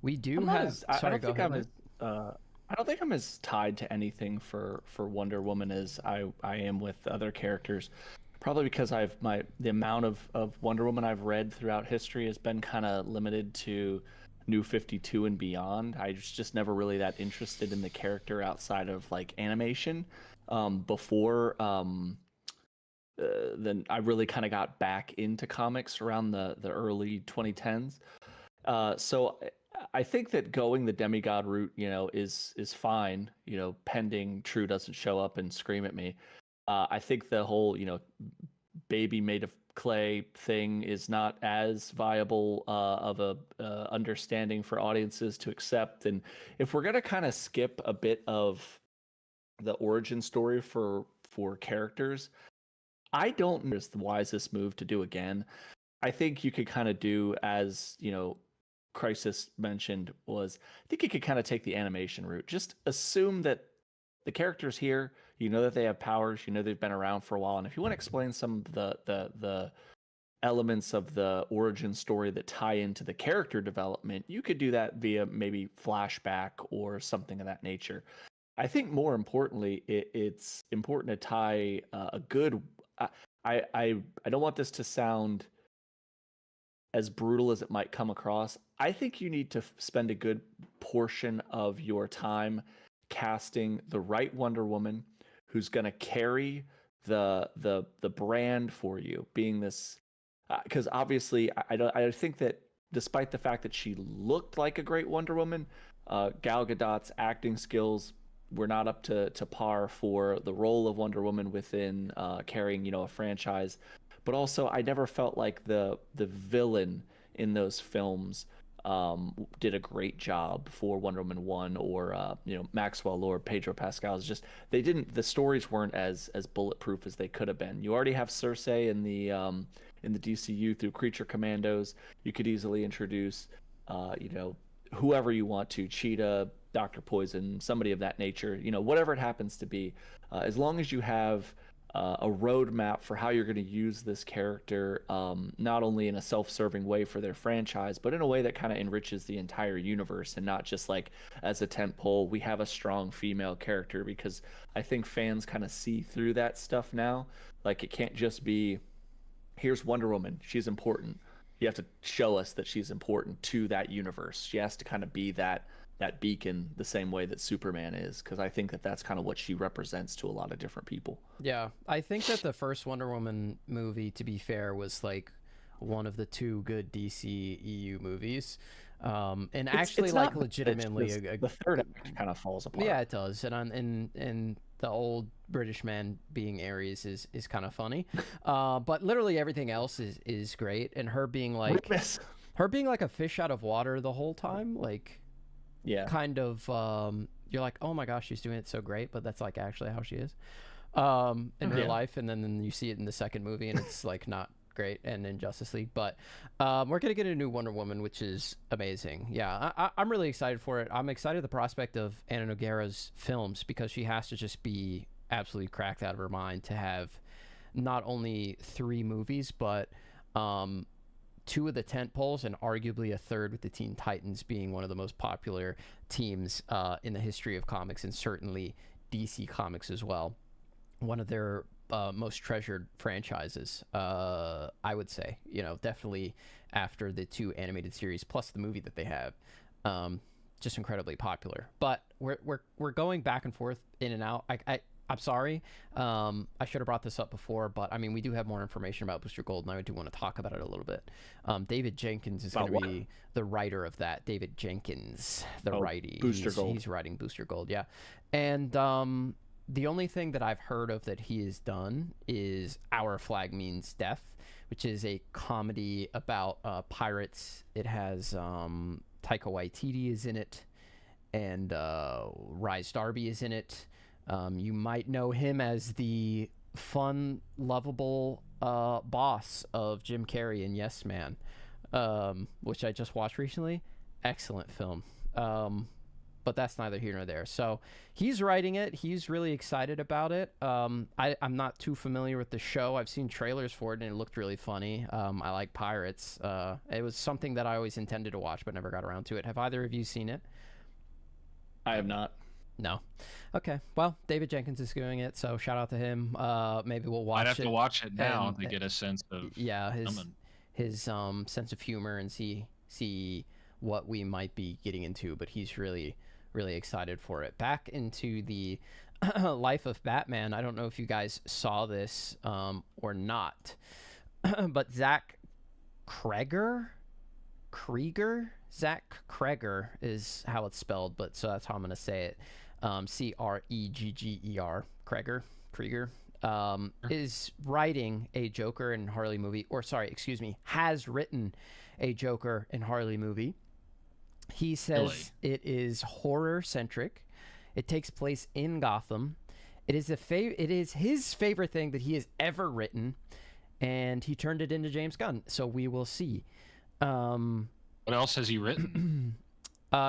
A: We do
B: I'm not
A: have.
B: as- I
A: Sorry,
B: don't
A: go
B: think
A: ahead.
B: I'm as I don't think I'm as tied to anything for Wonder Woman as I am with other characters. Probably because the amount of Wonder Woman I've read throughout history has been kind of limited to New 52 and beyond. I was just never really that interested in the character outside of like animation. Before then I really kind of got back into comics around the early 2010s. So I think that going the demigod route, is fine, pending True doesn't show up and scream at me. I think the whole, baby made of clay thing is not as viable of a understanding for audiences to accept. And if we're gonna kind of skip a bit of the origin story for characters, I don't know if it's the wisest move to do again. I think you could kind of do as Crisis mentioned was, I think you could kind of take the animation route. Just assume that the characters here, that they have powers, they've been around for a while, and if you want to explain some of the elements of the origin story that tie into the character development, you could do that via maybe flashback or something of that nature. I think more importantly, it's important to tie a good. I don't want this to sound as brutal as it might come across. I think you need to spend a good portion of your time casting the right Wonder Woman who's going to carry the brand for you, being this because obviously I think that despite the fact that she looked like a great Wonder Woman, Gal Gadot's acting skills were not up to par for the role of Wonder Woman within carrying a franchise. But also, I never felt like the villain in those films did a great job for Wonder Woman 1 or Maxwell Lord, Pedro Pascal. It's just the stories weren't as bulletproof as they could have been. You already have Cersei in the DCU through Creature Commandos. You could easily introduce whoever you want to, Cheetah, Dr. Poison, somebody of that nature, whatever it happens to be, as long as you have a roadmap for how you're going to use this character, not only in a self-serving way for their franchise, but in a way that kind of enriches the entire universe and not just like as a tentpole, we have a strong female character, because I think fans kind of see through that stuff now. Like it can't just be, here's Wonder Woman, she's important. You have to show us that she's important to that universe. She has to kind of be that beacon the same way that Superman is, because I think that that's kind of what she represents to a lot of different people.
A: Yeah, I think that the first Wonder Woman movie, to be fair, was like one of the two good DC EU movies. And actually,
B: it's
A: like
B: not,
A: legitimately,
B: the third act kind of falls apart.
A: yeah, it does. And the old British man being Ares is kind of funny. But literally everything else is great. And her being like a fish out of water the whole time, like.
B: Yeah.
A: Kind of, you're like, oh my gosh, she's doing it so great, but that's like actually how she is in real life. And then you see it in the second movie, and it's like not great, and in Justice League. But we're gonna get a new Wonder Woman, which is amazing. Yeah, I'm really excited for it. I'm excited the prospect of Anna Nogueira's films, because she has to just be absolutely cracked out of her mind to have not only 3 movies, but 2 of the tentpoles, and arguably a third with the Teen Titans being one of the most popular teams in the history of comics, and certainly DC Comics as well. One of their most treasured franchises, I would say. Definitely after the 2 animated series plus the movie that they have, just incredibly popular. But we're going back and forth, in and out. I'm sorry. I should have brought this up before, but I mean, we do have more information about Booster Gold, and I do want to talk about it a little bit. David Jenkins is going to be the writer of that. David Jenkins, the righty.
B: Booster Gold.
A: He's writing Booster Gold, yeah. And the only thing that I've heard of that he has done is Our Flag Means Death, which is a comedy about pirates. It has Taika Waititi is in it, and Rhys Darby is in it. You might know him as the fun, lovable boss of Jim Carrey in Yes Man, which I just watched recently. Excellent film. But that's neither here nor there. So he's writing it. He's really excited about it. I'm not too familiar with the show. I've seen trailers for it, and it looked really funny. I like pirates. It was something that I always intended to watch, but never got around to it. Have either of you seen it?
B: I have not.
A: No. Okay. Well, David Jenkins is doing it, so shout out to him. Maybe we'll watch it.
C: I'd have to watch it now to get a sense of
A: his sense of humor and see what we might be getting into. But he's really excited for it. Back into the life of Batman. I don't know if you guys saw this or not, but Zach Krieger is how it's spelled, but so that's how I'm gonna say it. Cregger, Krieger, is writing a Joker and Harley movie, or sorry, excuse me, has written a Joker and Harley movie. He says it is horror-centric. It takes place in Gotham. It is his favorite thing that he has ever written, and he turned it into James Gunn. So we will see.
C: What else has he written?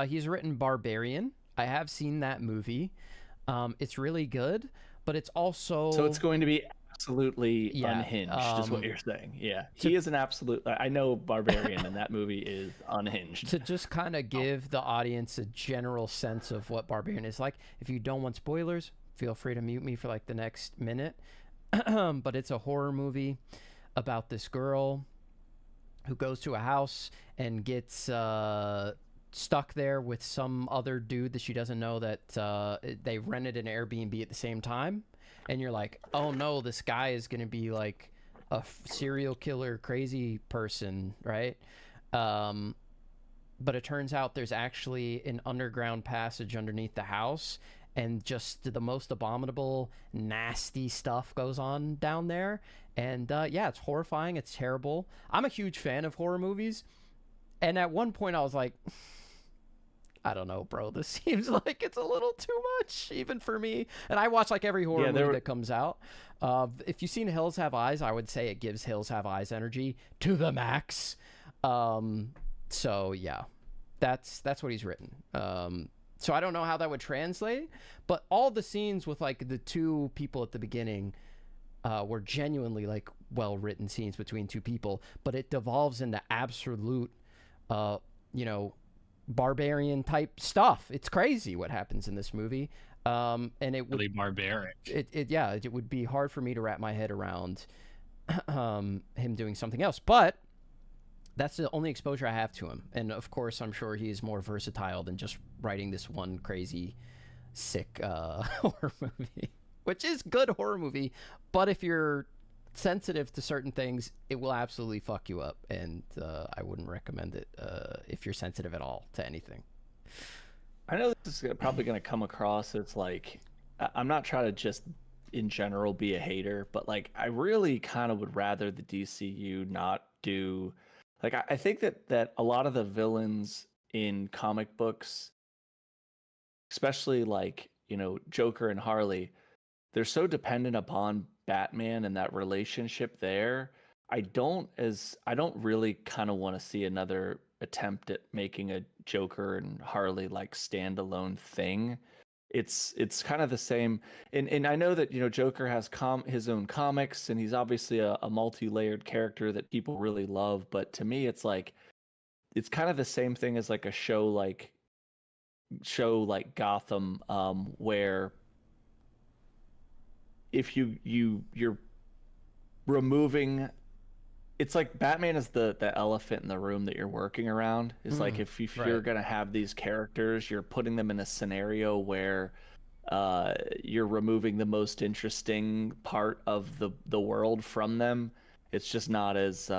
A: He's written Barbarian. I have seen that movie. It's really good, but it's also...
B: So it's going to be absolutely unhinged, is what you're saying. Yeah, he is an absolute... I know Barbarian, and that movie is unhinged.
A: To just kind of give the audience a general sense of what Barbarian is like, if you don't want spoilers, feel free to mute me for like the next minute. But it's a horror movie about this girl who goes to a house and gets stuck there with some other dude that she doesn't know, that they rented an Airbnb at the same time. And you're like, oh no, this guy is going to be like a serial killer, crazy person, right? But it turns out there's actually an underground passage underneath the house, and just the most abominable, nasty stuff goes on down there. And yeah, it's horrifying. It's terrible. I'm a huge fan of horror movies. And at one point I was like, I don't know, bro. This seems like it's a little too much, even for me. And I watch like every horror movie that comes out. If you've seen Hills Have Eyes, I would say it gives Hills Have Eyes energy to the max. So yeah, that's what he's written. So I don't know how that would translate, but all the scenes with like the two people at the beginning were genuinely like well-written scenes between two people, but it devolves into absolute, barbarian type stuff. It's crazy what happens in this movie. And it would
C: really barbaric.
A: It would be hard for me to wrap my head around him doing something else, but that's the only exposure I have to him. And of course, I'm sure he is more versatile than just writing this one crazy, sick horror movie, which is good horror movie. But if you're sensitive to certain things, it will absolutely fuck you up, and I wouldn't recommend it if you're sensitive at all to anything.
B: I know this is probably going to come across as like, I'm not trying to just in general be a hater, but like I really kind of would rather the DCU not do, like I think that a lot of the villains in comic books, especially like, Joker and Harley, they're so dependent upon Batman and that relationship there. I don't really kind of want to see another attempt at making a Joker and Harley like standalone thing. It's kind of the same, and I know that Joker has his own comics, and he's obviously a multi-layered character that people really love, but to me it's like it's kind of the same thing as like a show like Gotham, where if you're removing, it's like Batman is the elephant in the room that you're working around. It's like if you're gonna have these characters, you're putting them in a scenario where you're removing the most interesting part of the world from them. It's just not as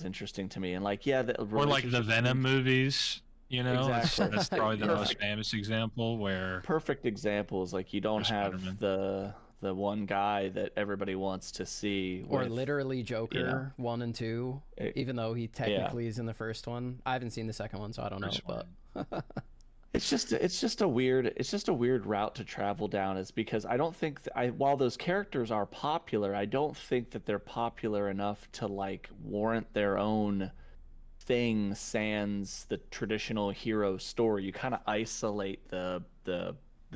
B: interesting to me. And like, yeah,
C: or like the Venom movies. You know,
B: Exactly.
C: that's probably the most
B: Perfect.
C: famous example where
B: Perfect example is like you don't
C: Or
B: have
C: Spider-Man.
B: the one guy that everybody wants to see
A: Or
B: with,
A: literally
B: you know,
A: Joker 1 and 2,
B: it,
A: even though he
B: yeah.
A: technically is in the first one. I haven't seen the second one, so I don't know.
C: First
A: But
C: one.
B: It's just a weird route to travel down, is because I don't think while those characters are popular, I don't think that they're popular enough to like warrant their own thing sans the traditional hero story. You kind of isolate the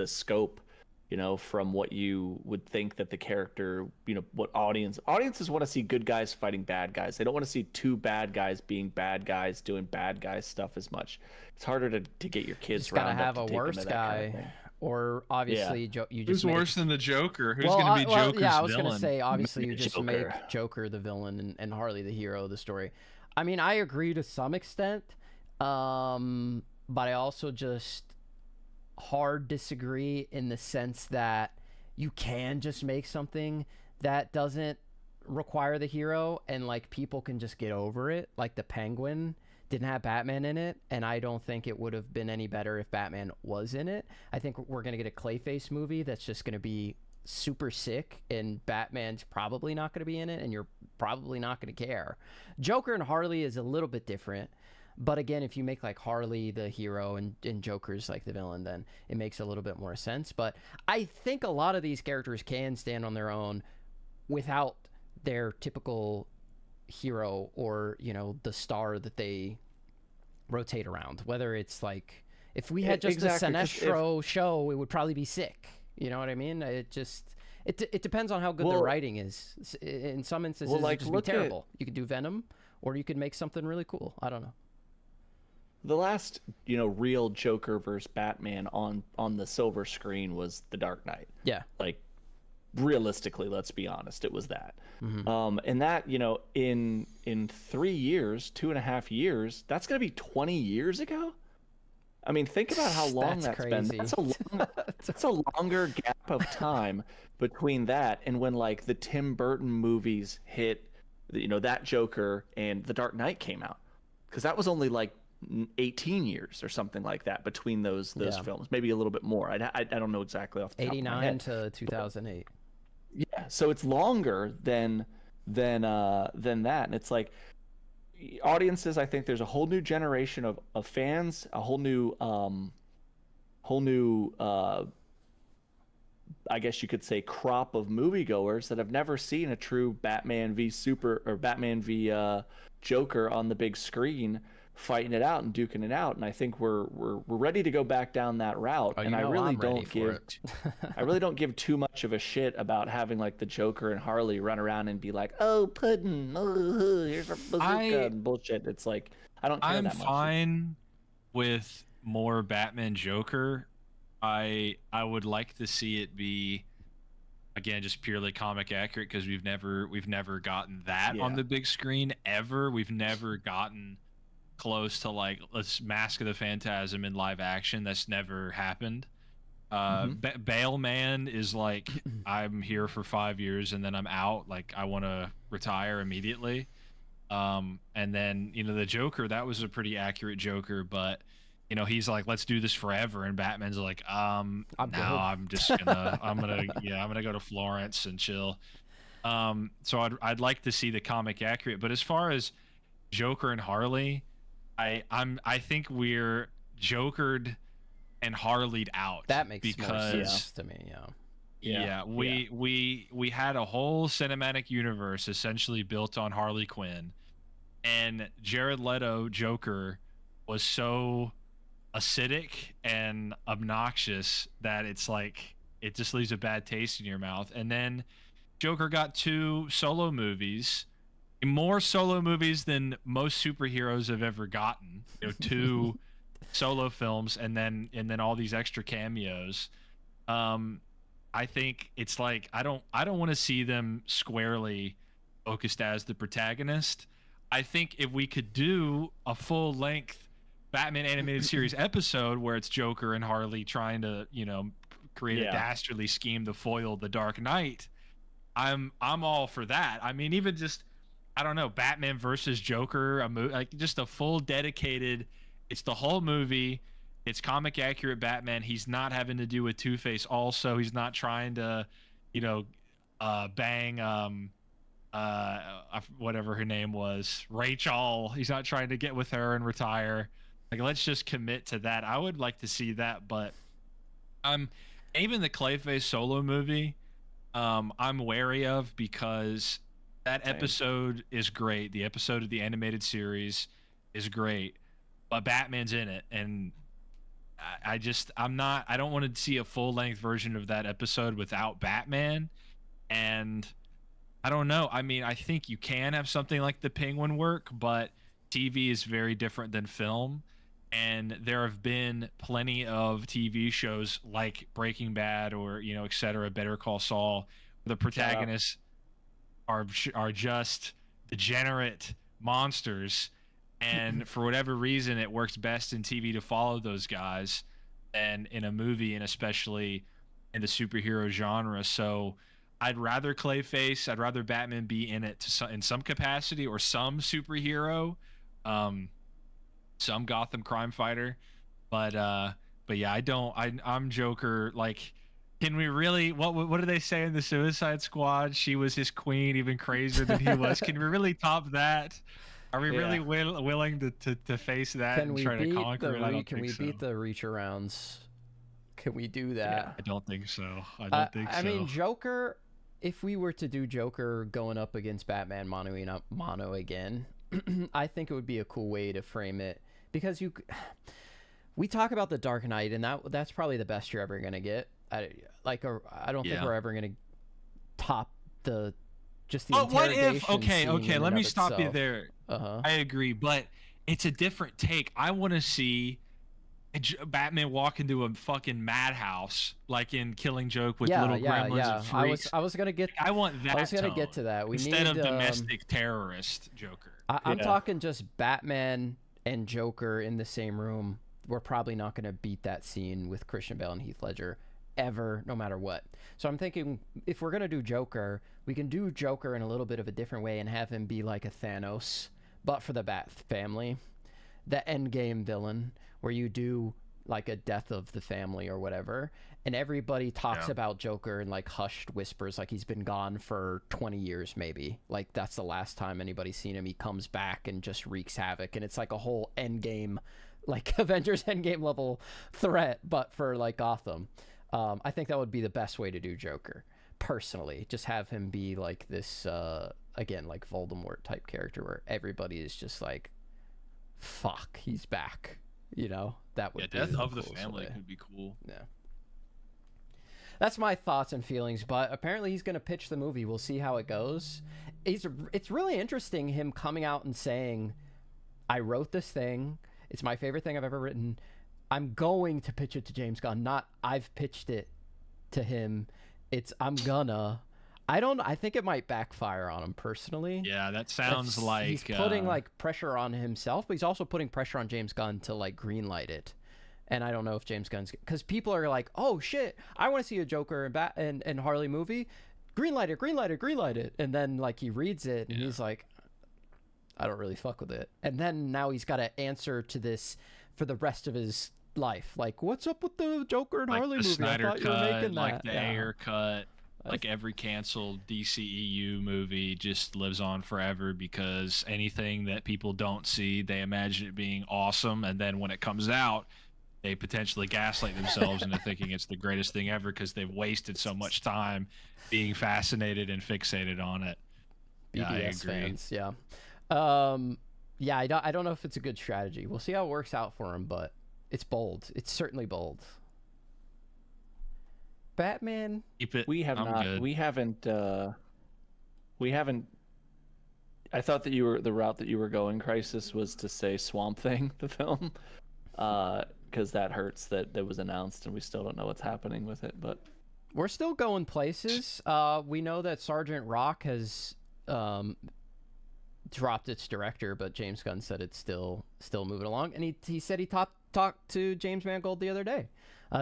B: scope, you know, from what you would think that the character, you know, what audiences want to see good guys fighting bad guys. They don't want to see two bad guys being bad guys doing bad guy stuff as much. It's harder to get your kids
A: just gotta
B: riled
A: have
B: up
A: a
B: to take
A: worse
B: them to that kind of
A: guy,
B: thing.
A: or obviously you
C: Who's
A: just make
C: worse than the Joker? Who's
A: well,
C: gonna be Joker's
A: yeah, I was
C: villain?
A: gonna say obviously you just
B: Joker.
A: make Joker the villain and Harley the hero of the story. I mean, I agree to some extent, but I also just hard disagree in the sense that you can just make something that doesn't require the hero and like people can just get over it. Like the Penguin didn't have Batman in it, and I don't think it would have been any better if Batman was in it. I think we're gonna get a Clayface movie that's just gonna be super sick, and Batman's probably not gonna be in it, and you're probably not gonna care. Joker and Harley is a little bit different, but again, if you make like Harley the hero and Joker's like the villain, then it makes a little bit more sense. But I think a lot of these characters can stand on their own without their typical hero, or you know, the star that they rotate around. Whether it's like, if we had just
B: Exactly,
A: a
B: 'cause
A: Sinestro show, it would probably be sick. You know what I mean? It depends on how good the
B: Well-
A: writing is. In some instances,
B: Well,
A: it
B: like,
A: could just be
B: look at-
A: terrible. You could do Venom, or you could make something really cool. I don't know.
B: The last, you know, real Joker versus Batman on the silver screen was The Dark Knight.
A: Yeah.
B: Like, realistically, let's be honest, it was that.
A: Mm-hmm.
B: And that, you know, in 3 years, 2.5 years, that's gonna be 20 years ago. I mean, think about how long
A: That's
B: that's been.
A: crazy.
B: That's a longer gap of time between that and when like the Tim Burton movies hit, you know, that Joker and The Dark Knight came out, because that was only like 18 years or something like that between those
A: Yeah.
B: films, maybe a little bit more. I don't know exactly off the top of my
A: 89
B: head.
A: to 2008.
B: Yeah, so it's longer than that, and it's like audiences. I think there's a whole new generation of fans, a whole new I guess you could say crop of moviegoers that have never seen a true Batman v Batman v Joker on the big screen fighting it out and duking it out. And I think we're ready to go back down that route.
A: Oh,
B: And
A: you
B: I
A: know
B: really
A: I'm ready
B: don't
A: for
B: give
A: it.
B: I really don't give too much of a shit about having like the Joker and Harley run around and be like, "Oh, pudding, oh, here's our bazooka," and bullshit. It's like, I don't care
C: I'm
B: that much.
C: fine with more Batman Joker. I would like to see it be, again, just purely comic accurate, because we've never gotten that on
B: Yeah.
C: the big screen ever. We've never gotten close to like, let's Mask of the Phantasm in live action. That's never happened. Bale Man is like, I'm here for 5 years and then I'm out. Like, I want to retire immediately. And then, you know, the Joker, that was a pretty accurate Joker, but you know, he's like, let's do this forever, and Batman's like,
A: I'm good.
C: I'm just gonna I'm gonna go to Florence and chill. So I'd like to see the comic accurate, but as far as Joker and Harley, I think we're Jokered and Harley'd out.
A: That makes more
C: because
A: sense to me. Yeah.
C: we had a whole cinematic universe essentially built on Harley Quinn, and Jared Leto Joker was so acidic and obnoxious that it's like, it just leaves a bad taste in your mouth. And then Joker got 2 solo movies, more solo movies than most superheroes have ever gotten, you know, 2 solo films, and then all these extra cameos. I think it's like, I don't want to see them squarely focused as the protagonist. I think if we could do a full length Batman animated series episode where it's Joker and Harley trying to, you know, create a dastardly scheme to foil the Dark Knight, I'm all for that. I mean, even just, I don't know, Batman versus Joker, like just a full dedicated It's the whole movie. It's comic accurate Batman. He's not having to do with Two-Face. Also, he's not trying to, bang whatever her name was, Rachel. He's not trying to get with her and retire. Like, let's just commit to that. I would like to see that, but even the Clayface solo movie, I'm wary of, because that episode is great. The episode of the animated series is great, but Batman's in it, and I don't want to see a full-length version of that episode without Batman. And I don't know. I mean, I think you can have something like the Penguin work, but TV is very different than film. And there have been plenty of TV shows like Breaking Bad or, et cetera, Better Call Saul, where the protagonists are just degenerate monsters. And for whatever reason, it works best in TV to follow those guys than in a movie, and especially in the superhero genre. So I'd rather Clayface, I'd rather Batman be in it in some capacity, or some superhero, some Gotham crime fighter. But yeah, I'm Joker. Like, can we really, what do they say in the Suicide Squad? She was his queen, even crazier than he was. Can we really top that? Are we really willing to face that and try to conquer it? I don't think so.
A: Can we beat the reach arounds? Can we do that?
C: Yeah, I don't think so. I
A: mean, Joker, if we were to do Joker going up against Batman mono again, I think it would be a cool way to frame it, because we talk about the Dark Knight, and that's probably the best you're ever going to get. I don't think we're ever going to top the
C: what if? Okay, let me stop
A: itself.
C: you there. I agree, but it's a different take. I want to see Batman walk into a fucking madhouse, like in Killing Joke, with little gremlins and freaks.
A: I was gonna get.
C: I want that.
A: I was gonna get to that.
C: Instead of domestic terrorist Joker.
A: I'm talking just Batman and Joker in the same room. We're probably not gonna beat that scene with Christian Bale and Heath Ledger ever, no matter what. So I'm thinking, if we're gonna do Joker, we can do Joker in a little bit of a different way and have him be like a Thanos, but for the Bat family, the endgame villain, where you do like a death of the family or whatever, and everybody talks about Joker in like hushed whispers, like he's been gone for 20 years maybe, like that's the last time anybody's seen him. He comes back and just wreaks havoc, and it's like a whole endgame, like Avengers Endgame level threat, but for like Gotham. I think that would be the best way to do Joker, personally. Just have him be like this, again, like Voldemort type character, where everybody is just like, fuck, he's back. That would be
C: Death of the Family could be cool.
A: Yeah. That's my thoughts and feelings, but apparently he's going to pitch the movie. We'll see how it goes. It's really interesting, him coming out and saying, I wrote this thing. It's my favorite thing I've ever written. I'm going to pitch it to James Gunn, not I've pitched it to him. It's I'm gonna. I think it might backfire on him personally.
C: Yeah, that sounds like
A: he's putting like pressure on himself, but he's also putting pressure on James Gunn to like greenlight it. And I don't know if James Gunn's, because people are like, oh shit, I want to see a Joker and Harley movie. Greenlight it. And then like he reads it and he's like, I don't really fuck with it. And then now he's got to answer to this for the rest of his life. Like, what's up with the Joker and Harley movie?
C: Snyder
A: I thought you were making that.
C: Like the Ayer cut. Like every canceled DCEU movie just lives on forever, because anything that people don't see, they imagine it being awesome, and then when it comes out, they potentially gaslight themselves into thinking it's the greatest thing ever, because they've wasted so much time being fascinated and fixated on it.
A: BDS fans, yeah. I don't know if it's a good strategy. We'll see how it works out for him, but it's bold. It's certainly bold. Batman.
B: We haven't. I thought that the route that you were going, Crisis, was to say Swamp Thing, the film, because that hurts that was announced and we still don't know what's happening with it. But
A: we're still going places. We know that Sergeant Rock has dropped its director, but James Gunn said it's still moving along, and he said he talked to James Mangold the other day.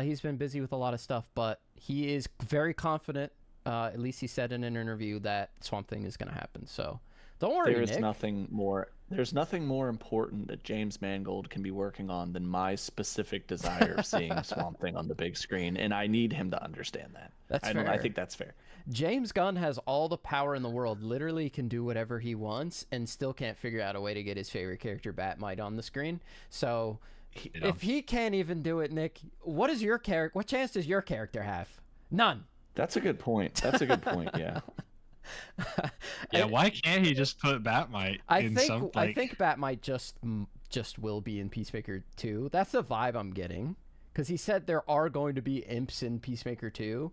A: He's been busy with a lot of stuff, but he is very confident, at least he said in an interview, that Swamp Thing is going to happen. So Don't worry,
B: There's
A: Nick.
B: nothing more. There's nothing more important that James Mangold can be working on than my specific desire of seeing Swamp Thing on the big screen, and I need him to understand that.
A: That's
B: I
A: fair.
B: think that's fair.
A: James Gunn has all the power in the world, literally can do whatever he wants, and still can't figure out a way to get his favorite character, Batmite, on the screen. So, if he can't even do it, Nick, what chance does your character have? None.
B: That's a good point. That's a good point. Yeah.
C: Yeah, why can't he just put Batmite in some?
A: I think Batmite just will be in Peacemaker 2. That's the vibe I'm getting, because he said there are going to be imps in Peacemaker 2.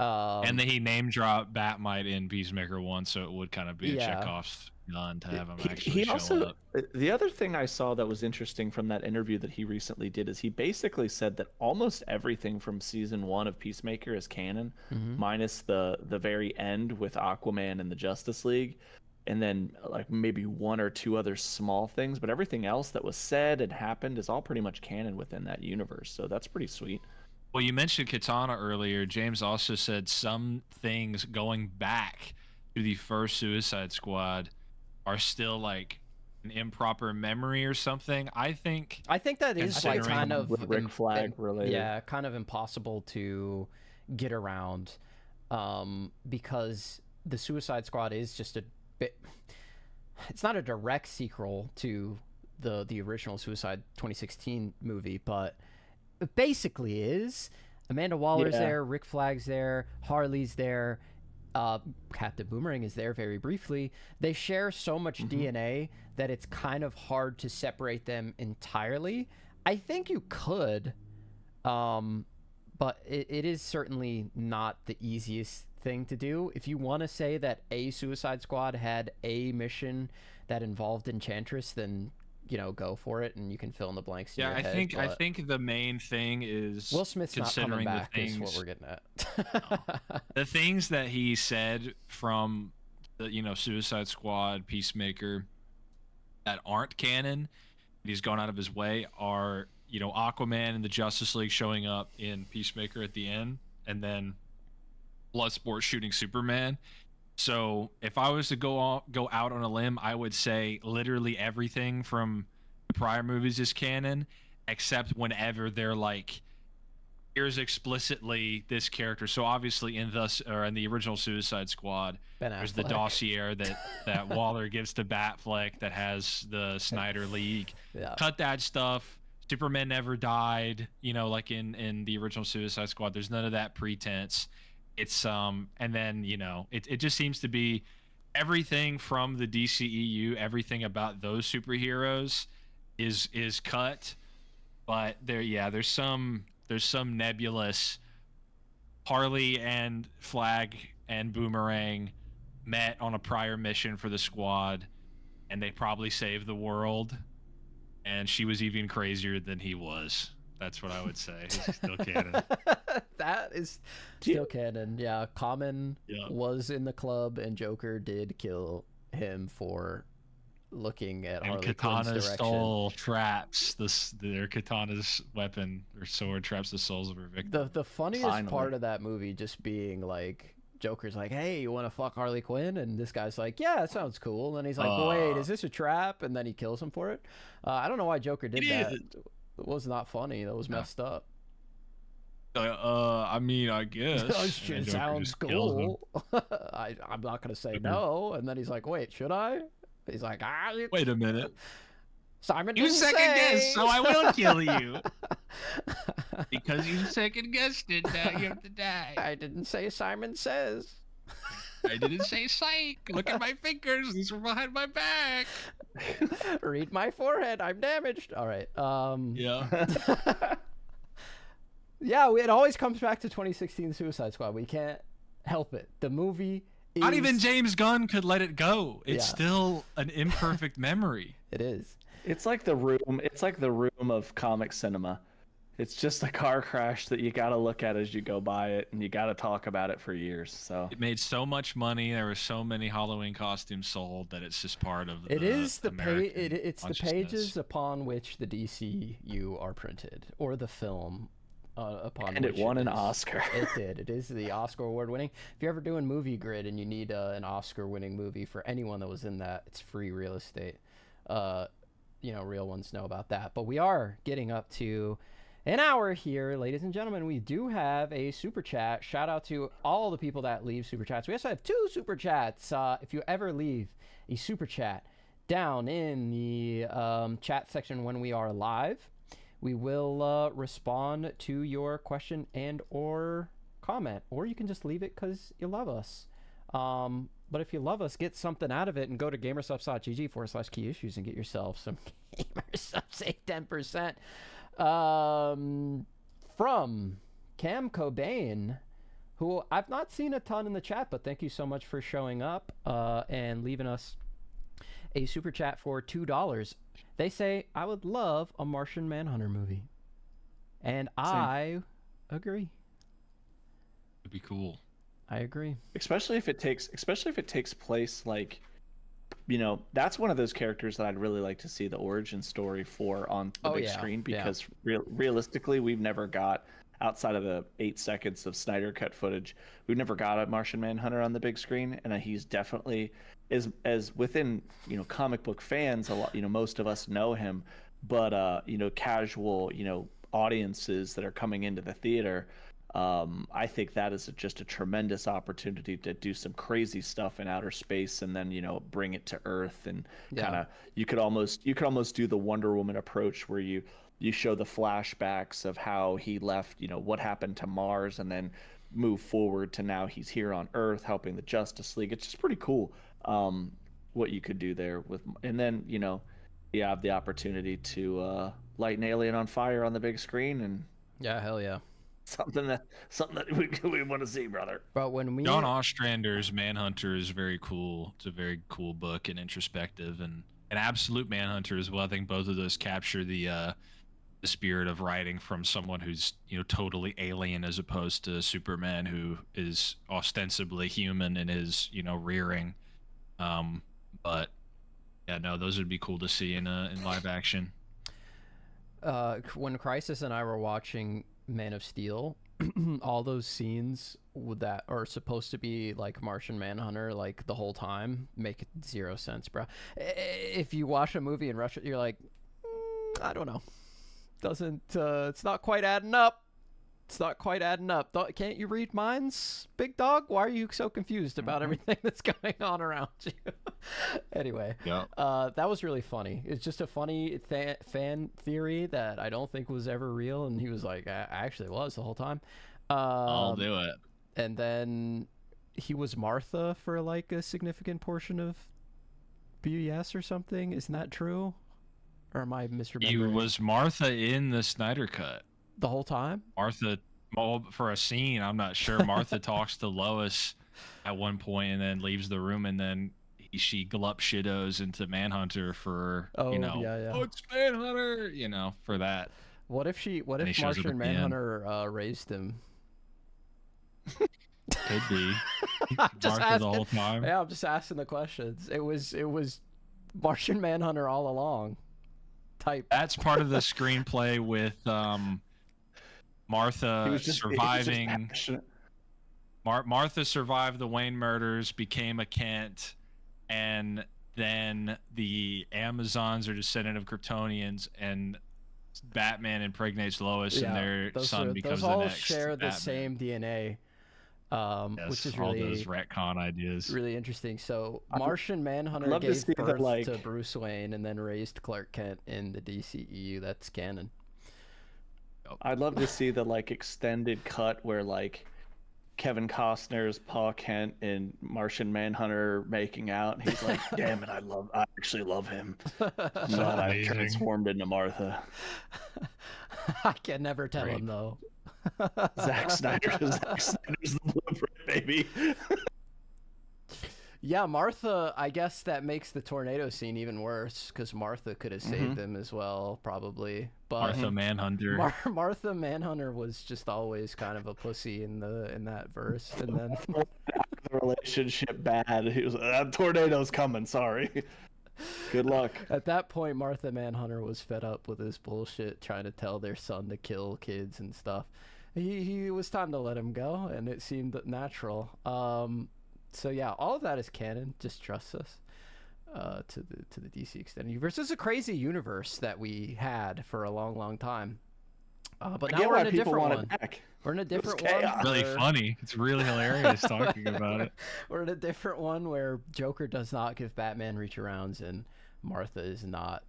C: And then he name dropped Batmite in Peacemaker 1, so it would kind of be a Chekhov's gun to have him actually show up.
B: The other thing I saw that was interesting from that interview that he recently did is he basically said that almost everything from season 1 of Peacemaker is canon, minus the very end with Aquaman and the Justice League, and then like maybe one or two other small things, but everything else that was said and happened is all pretty much canon within that universe. So that's pretty sweet.
C: Well, you mentioned Katana earlier. James also said some things going back to the first Suicide Squad are still like an improper memory or something. I think
A: that is like kind of
B: Rick Flag related.
A: Yeah, kind of impossible to get around, because the Suicide Squad is just a bit. It's not a direct sequel to the original Suicide 2016 movie, but it basically is. Amanda Waller's there, Rick Flag's there, Harley's there, Captain Boomerang is there very briefly. They share so much DNA that it's kind of hard to separate them entirely. I think you could, but it is certainly not the easiest thing to do. If you want to say that a Suicide Squad had a mission that involved Enchantress, then go for it, and you can fill in the blanks. In your head,
C: I think the main thing is
A: Will Smith's not coming back. Is what we're getting at.
C: The things that he said from the Suicide Squad, Peacemaker, that aren't canon, he's gone out of his way, are Aquaman and the Justice League showing up in Peacemaker at the end, and then Bloodsport shooting Superman. So if I was to go out on a limb, I would say literally everything from the prior movies is canon, except whenever they're like, here's explicitly this character. So obviously in the original Suicide Squad, there's the dossier that Waller gives to Batfleck that has the Snyder League. Yeah. Cut that stuff. Superman never died. Like in the original Suicide Squad, there's none of that pretense. It's and then it just seems to be everything from the DCEU, everything about those superheroes is cut, but there's some nebulous. Harley and Flag and Boomerang met on a prior mission for the squad, and they probably saved the world, and she was even crazier than he was. That's what I would say. It's still canon.
A: That is still canon. Yeah, Common was in the club, and Joker did kill him for looking at Harley Quinn's direction.
C: Katana stole traps. Their Katana's weapon or sword traps the souls of her victims.
A: The funniest part of that movie just being like, Joker's like, hey, you want to fuck Harley Quinn? And this guy's like, yeah, that sounds cool. And he's like, wait, is this a trap? And then he kills him for it. I don't know why Joker did that. It was not funny. That was messed up.
C: I mean, I guess.
A: It sounds cool. I'm not going to say no. And then he's like, wait, should I? He's like,
C: wait a minute.
A: Simon
C: you second guessed, so I will kill you. Because you second guessed it, now you have to die.
A: I didn't say Simon Says.
C: I didn't say psych. Look at my fingers. These were behind my back.
A: Read my forehead. I'm damaged. All right.
C: Yeah.
A: Yeah, it always comes back to 2016 Suicide Squad. We can't help it. The movie is...
C: Not even James Gunn could let it go. It's still an imperfect memory.
A: It is.
B: It's like the room. It's like the room of comic cinema. It's just a car crash that you got to look at as you go by it, and you got to talk about it for years. So
C: it made so much money. There were so many Halloween costumes sold that it's just part of the.
A: It's the pages upon which the DCU are printed, or the film upon
B: And
A: which
B: it won an
A: is.
B: Oscar.
A: It did. It is the Oscar award winning. If you're ever doing Movie Grid and you need an Oscar winning movie for anyone that was in that, it's free real estate. Real ones know about that. But we are getting up to an hour here, ladies and gentlemen. We do have a super chat. Shout out to all the people that leave super chats. We also have 2 super chats. If you ever leave a super chat down in the chat section when we are live, we will respond to your question and or comment, or you can just leave it because you love us. But if you love us, get something out of it and go to gamersubs.gg/key issues and get yourself some Gamersubs, save 10%. From Cam Cobain, who I've not seen a ton in the chat, but thank you so much for showing up and leaving us a super chat for $2. They say, I would love a Martian Manhunter movie. And I agree.
C: It'd be cool.
A: I agree.
B: Especially if it takes place like, that's one of those characters that I'd really like to see the origin story for on the big screen, because realistically, we've never got, outside of the 8 seconds of Snyder cut footage, we've never got a Martian Manhunter on the big screen, and he's definitely as within comic book fans, a lot, most of us know him, but casual audiences that are coming into the theater, I think that is just a tremendous opportunity to do some crazy stuff in outer space, and then bring it to Earth, and kind of you could almost do the Wonder Woman approach where you show the flashbacks of how he left, what happened to Mars, and then move forward to now he's here on Earth helping the Justice League. It's just pretty cool what you could do there with, and then you have the opportunity to light an alien on fire on the big screen, and
A: hell yeah.
B: Something that we want to see, brother.
A: But when we
C: John Ostrander's Manhunter is very cool. It's a very cool book and introspective, and an Absolute Manhunter as well. I think both of those capture the spirit of writing from someone who's totally alien, as opposed to Superman, who is ostensibly human in his rearing. But yeah, no, those would be cool to see in live action.
A: When Crisis and I were watching Man of Steel, all those scenes that are supposed to be like Martian Manhunter like the whole time make zero sense, bro. If you watch a movie in Russia, you're like, I don't know, it's not quite adding up. It's not quite adding up. Can't you read minds, big dog? Why are you so confused about everything that's going on around you? Anyway, that was really funny. It's just a funny fan theory that I don't think was ever real, and he was like, I actually was the whole time.
C: I'll do it.
A: And then he was Martha for like a significant portion of BS or something. Isn't that true? Or am I misremembering?
C: He was Martha in the Snyder Cut.
A: The whole time?
C: Martha, well, for a scene, I'm not sure. Martha talks to Lois at one point and then leaves the room, and then she glup shittos into Manhunter for, oh, it's Manhunter, for that.
A: What if Martian Manhunter raised him?
C: Could be.
A: Just
C: Martha the whole time.
A: Yeah, I'm just asking the questions. It was Martian Manhunter all along. Type.
C: That's part of the screenplay with Martha surviving. Martha survived the Wayne murders, became a Kent, and then the Amazons are descendant of Kryptonians, and Batman impregnates Lois, and their son becomes the next
A: Those all share the same DNA, which is really
C: all those retcon ideas.
A: Really interesting. So Martian Manhunter gave birth to Bruce Wayne and then raised Clark Kent in the DCEU. That's canon.
B: I'd love to see the extended cut where Kevin Costner's Pa Kent and Martian Manhunter making out, and he's like, "Damn it, I actually love him." Glad I transformed into Martha.
A: I can never tell him though.
B: Zack Snyder's the blueprint, baby.
A: Yeah, Martha, I guess that makes the tornado scene even worse, because Martha could have saved him as well, probably. But
C: Martha Manhunter.
A: Martha Manhunter was just always kind of a pussy in that verse, and then
B: the relationship bad. He was tornado's coming. Sorry. Good luck.
A: At that point, Martha Manhunter was fed up with this bullshit, trying to tell their son to kill kids and stuff. He was time to let him go, and it seemed natural. So yeah, all of that is canon. Just trust us. To the DC extended universe. This is a crazy universe that we had for a long time. But now we're in a different one. We're in a different one.
C: Really funny. It's really hilarious talking about it.
A: We're in a different one where Joker does not give Batman reach arounds, and Martha is not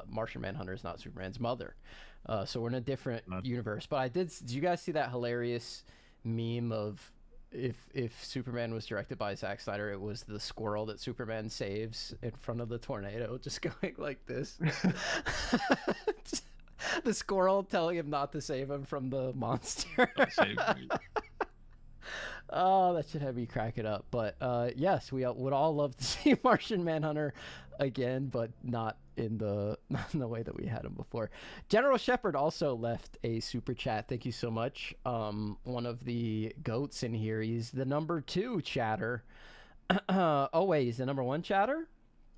A: Martian Manhunter is not Superman's mother. So we're in a different universe. But did you guys see that hilarious meme of if Superman was directed by Zack Snyder, it was the squirrel that Superman saves in front of the tornado, just going like this. The squirrel telling him not to save him from the monster. Oh, that should have me crack it up. But yes, we would all love to see Martian Manhunter again, but not in the way that we had him before. General Shepard also left a super chat. Thank you so much. One of the goats in here. He's the number 2 chatter. Oh wait, he's the number 1 chatter?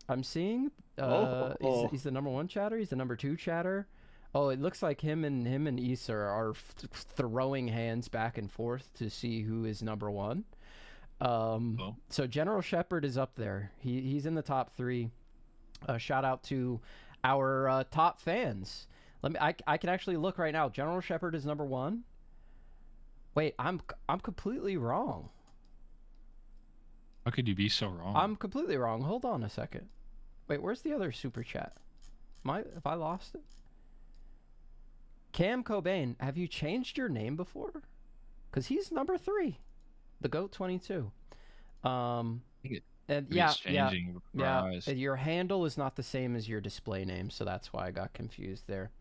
A: I'm seeing. He's the number 1 chatter. He's the number 2 chatter. Oh, it looks like him and Issa are throwing hands back and forth to see who is number 1. So General Shepard is up there. He's in the top 3. Shout out to our top fans. I can actually look right now. General Shepard is number 1. Wait, I'm completely wrong.
C: How could you be so wrong?
A: I'm completely wrong. Hold on a second. Wait, where's the other super chat? Have I lost it? Cam Cobain, have you changed your name before? Because he's number 3, the GOAT 22. And yeah. Your handle is not the same as your display name, so that's why I got confused there.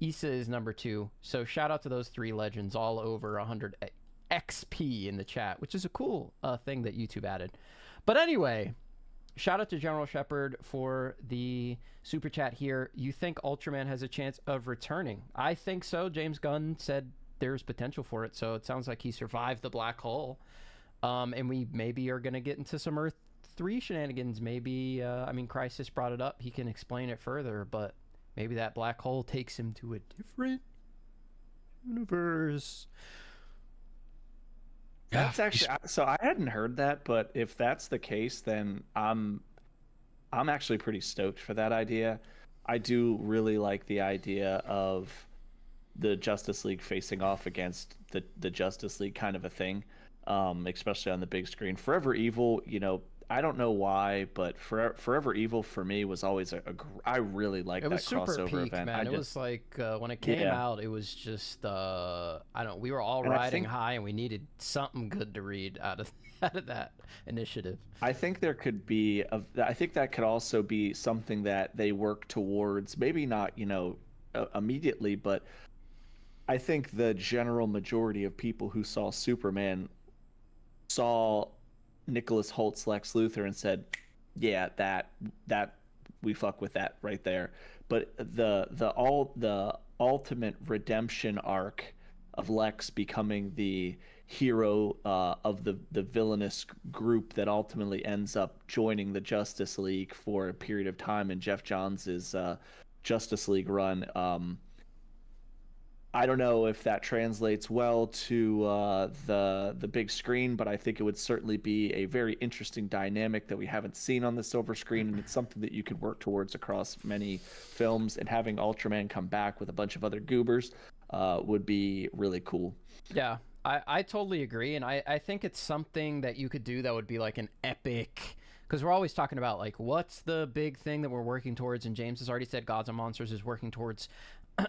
A: Issa is number 2. So shout out to those 3 legends, all over 100 XP in the chat, which is a cool thing that YouTube added. But anyway, shout out to General Shepard for the super chat here. You think Ultraman has a chance of returning? I think so. James Gunn said there's potential for it, so it sounds like he survived the black hole. And we maybe are going to get into some Earth 3 shenanigans. Maybe, Crisis brought it up. He can explain it further, but maybe that black hole takes him to a different universe.
B: That's actually, so I hadn't heard that, but if that's the case, then I'm actually pretty stoked for that idea. I do really like the idea of the Justice League facing off against the Justice League kind of a thing, especially on the big screen. Forever Evil, I don't know why, but Forever Evil for me was always I really liked that crossover event.
A: Man. It was like when it came out, it was just we were all riding high, and we needed something good to read out of that initiative.
B: I think there could be I think that could also be something that they work towards, maybe not immediately, but I think the general majority of people who saw Superman saw Nicholas Holt's Lex Luthor and said, yeah, that we fuck with that right there. But the ultimate redemption arc of Lex becoming the hero of the villainous group that ultimately ends up joining the Justice League for a period of time in Jeff Johns' Justice League run. I don't know if that translates well to the big screen, but I think it would certainly be a very interesting dynamic that we haven't seen on the silver screen, and it's something that you could work towards across many films. And having Ultraman come back with a bunch of other goobers would be really cool.
A: Yeah, I totally agree, and I think it's something that you could do that would be like an epic... Because we're always talking about, like, what's the big thing that we're working towards, and James has already said Gods and Monsters is working towards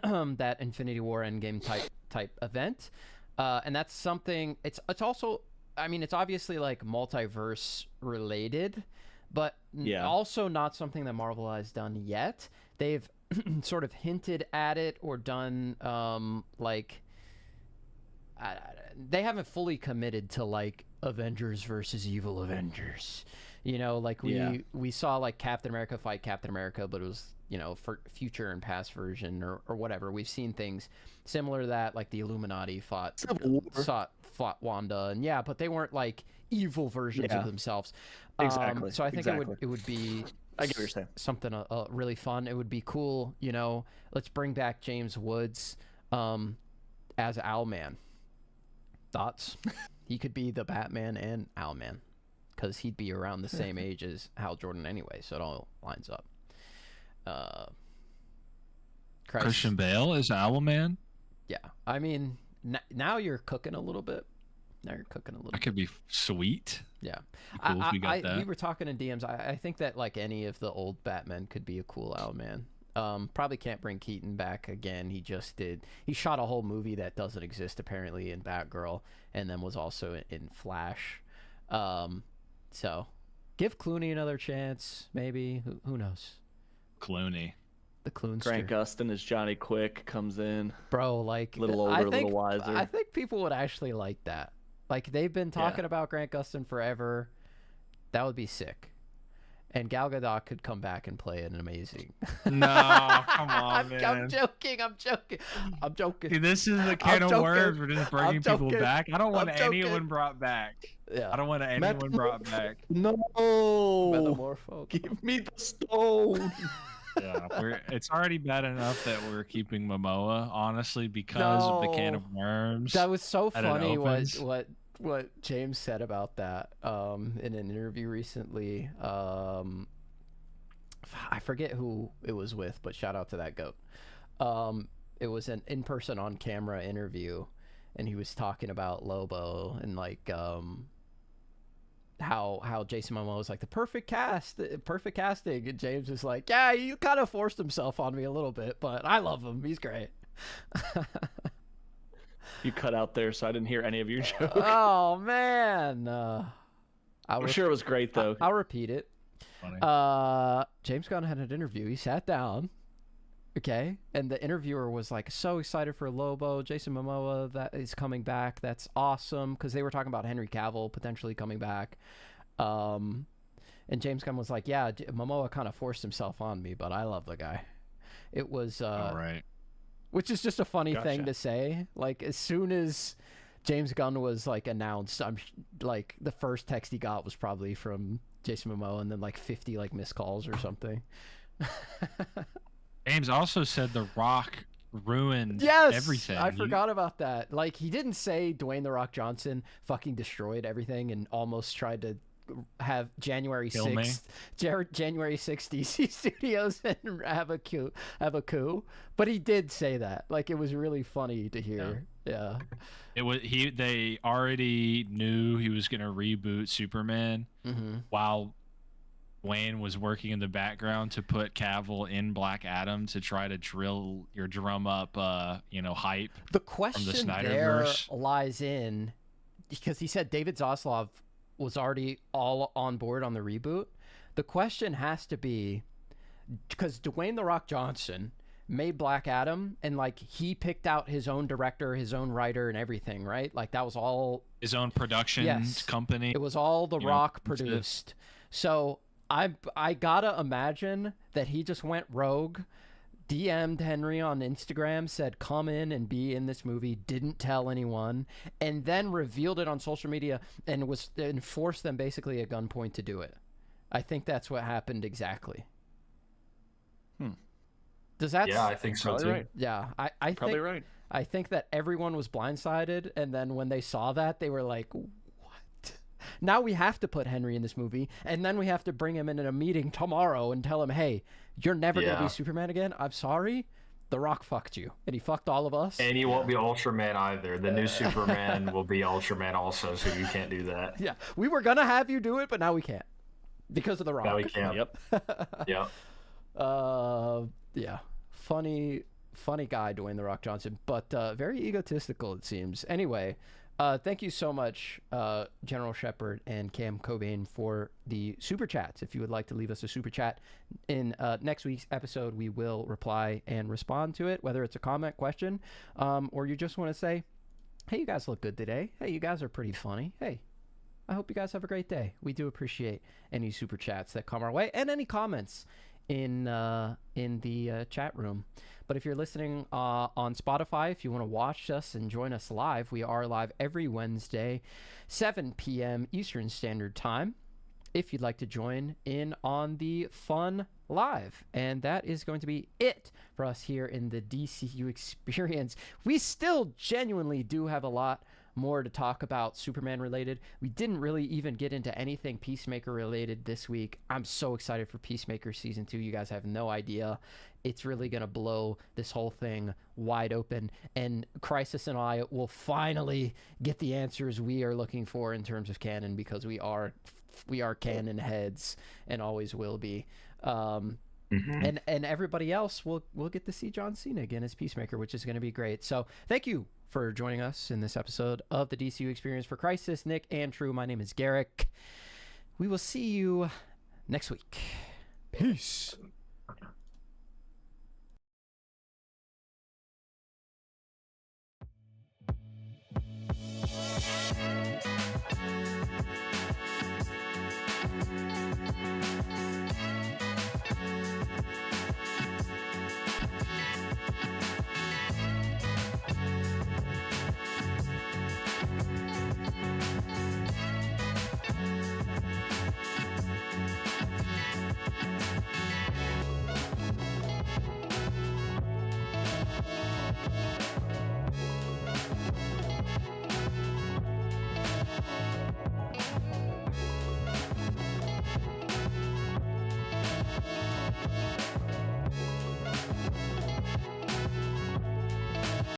A: that Infinity War Endgame type event, and that's something. It's also, it's obviously like multiverse related, but also not something that Marvel has done yet. They've sort of hinted at it or done they haven't fully committed to like Avengers versus Evil Avengers. We saw like Captain America fight Captain America, but it was for future and past version or whatever. We've seen things similar to that, like the Illuminati fought Wanda, and but they weren't like evil versions of themselves.
B: Exactly.
A: So I think it would be
B: I get what you're saying.
A: Something really fun. It would be cool, let's bring back James Woods as Owlman. Thoughts? He could be the Batman and Owlman, because he'd be around the same age as Hal Jordan anyway, so it all lines up.
C: Christian Bale is Owlman?
A: Yeah. I mean, now you're cooking a little bit.
C: That could be sweet.
A: Yeah.
C: Cool if we got that.
A: We were talking in DMs. I think that like any of the old Batmen could be a cool Owlman. Probably can't bring Keaton back again. He shot a whole movie that doesn't exist apparently in Batgirl, and then was also in Flash. So give Clooney another chance, maybe. Who knows?
C: Clooney.
A: The Cloonster.
B: Grant Gustin as Johnny Quick comes in.
A: Bro, like
B: a little older, a little wiser.
A: I think people would actually like that. Like, they've been talking about Grant Gustin forever. That would be sick. And Gal Gadot could come back and play an amazing.
C: No, come on, man.
A: I'm joking.
C: See, this is the can of worms. We're just bringing people back. I don't want anyone brought back.
A: Yeah.
C: I don't want anyone brought back.
B: No.
A: Metamorpho.
B: Give me the stone.
C: Yeah, it's already bad enough that we're keeping Momoa, honestly, because of the can of worms.
A: That was so funny what James said about that in an interview recently. I forget who it was with, but shout out to that goat. It was an in-person on-camera interview, and he was talking about Lobo and like how Jason Momoa was like the perfect casting, and James was like, yeah, he kind of forced himself on me a little bit, but I love him, he's great.
B: You cut out there, so I didn't hear any of your joke.
A: Oh man,
B: I'm sure it was great though.
A: I'll repeat it.
C: Funny.
A: James Gunn had an interview. He sat down, okay, and the interviewer was like so excited for Lobo, Jason Momoa, that is coming back. That's awesome, because they were talking about Henry Cavill potentially coming back. And James Gunn was like, yeah, Momoa kind of forced himself on me, but I love the guy. It was
C: all right.
A: Which is just a funny thing to say. Like, as soon as James Gunn was like announced, I'm like the first text he got was probably from Jason Momoa, and then like 50 like missed calls or something.
C: James also said The Rock ruined everything.
A: I forgot about that. Like, he didn't say Dwayne The Rock Johnson fucking destroyed everything and almost tried to have January 6th DC Studios and have a coup, but he did say that. Like, it was really funny to hear. Yeah.
C: It was they already knew he was going to reboot Superman while Wayne was working in the background to put Cavill in Black Adam to try to drum up hype.
A: The question
C: from the
A: there
C: Snyderverse
A: lies in, because he said David Zaslav was already all on board on the reboot. The question has to be, because Dwayne The Rock Johnson made Black Adam, and like he picked out his own director, his own writer, and everything, right? Like that was all
C: his own production company.
A: It was all The Rock produced. So I gotta imagine that he just went rogue, DM'd Henry on Instagram, said come in and be in this movie, didn't tell anyone, and then revealed it on social media and forced them basically at gunpoint to do it. I think that's what happened exactly. Does that?
D: Yeah, I think so too.
B: Right.
A: Yeah, I
B: Probably
A: think,
B: right.
A: I think that everyone was blindsided, and then when they saw that, they were like, what? Now we have to put Henry in this movie, and then we have to bring him in a meeting tomorrow and tell him, hey, you're never going to be Superman again. I'm sorry. The Rock fucked you, and he fucked all of us.
D: And he won't be Ultraman either. The new Superman will be Ultraman also, so you can't do that.
A: Yeah, we were going to have you do it, but now we can't because of The Rock.
D: Now we can't.
B: Yep.
D: Yep.
A: Yeah. Funny guy, Dwayne The Rock Johnson, but very egotistical, it seems. Anyway, thank you so much, General Shepard and Cam Cobain, for the super chats. If you would like to leave us a super chat in next week's episode, we will reply and respond to it, whether it's a comment, question, or you just want to say, hey, you guys look good today. Hey, you guys are pretty funny. Hey, I hope you guys have a great day. We do appreciate any super chats that come our way, and any comments in the chat room. But if you're listening on Spotify, if you want to watch us and join us live, we are live every Wednesday, 7 p.m. Eastern Standard Time, if you'd like to join in on the fun live. And that is going to be it for us here in the DCU Experience. We still genuinely do have a lot more to talk about Superman related. We didn't really even get into anything Peacemaker related this week. I'm so excited for Peacemaker season 2. You guys have no idea. It's really going to blow this whole thing wide open, and Crisis and I will finally get the answers we are looking for in terms of canon, because we are canon heads and always will be. And everybody else will get to see John Cena again as Peacemaker, which is going to be great. So thank you for joining us in this episode of the DCU Experience. For Crisis, Nick, and True, my name is Garrick. We will see you next week. Peace.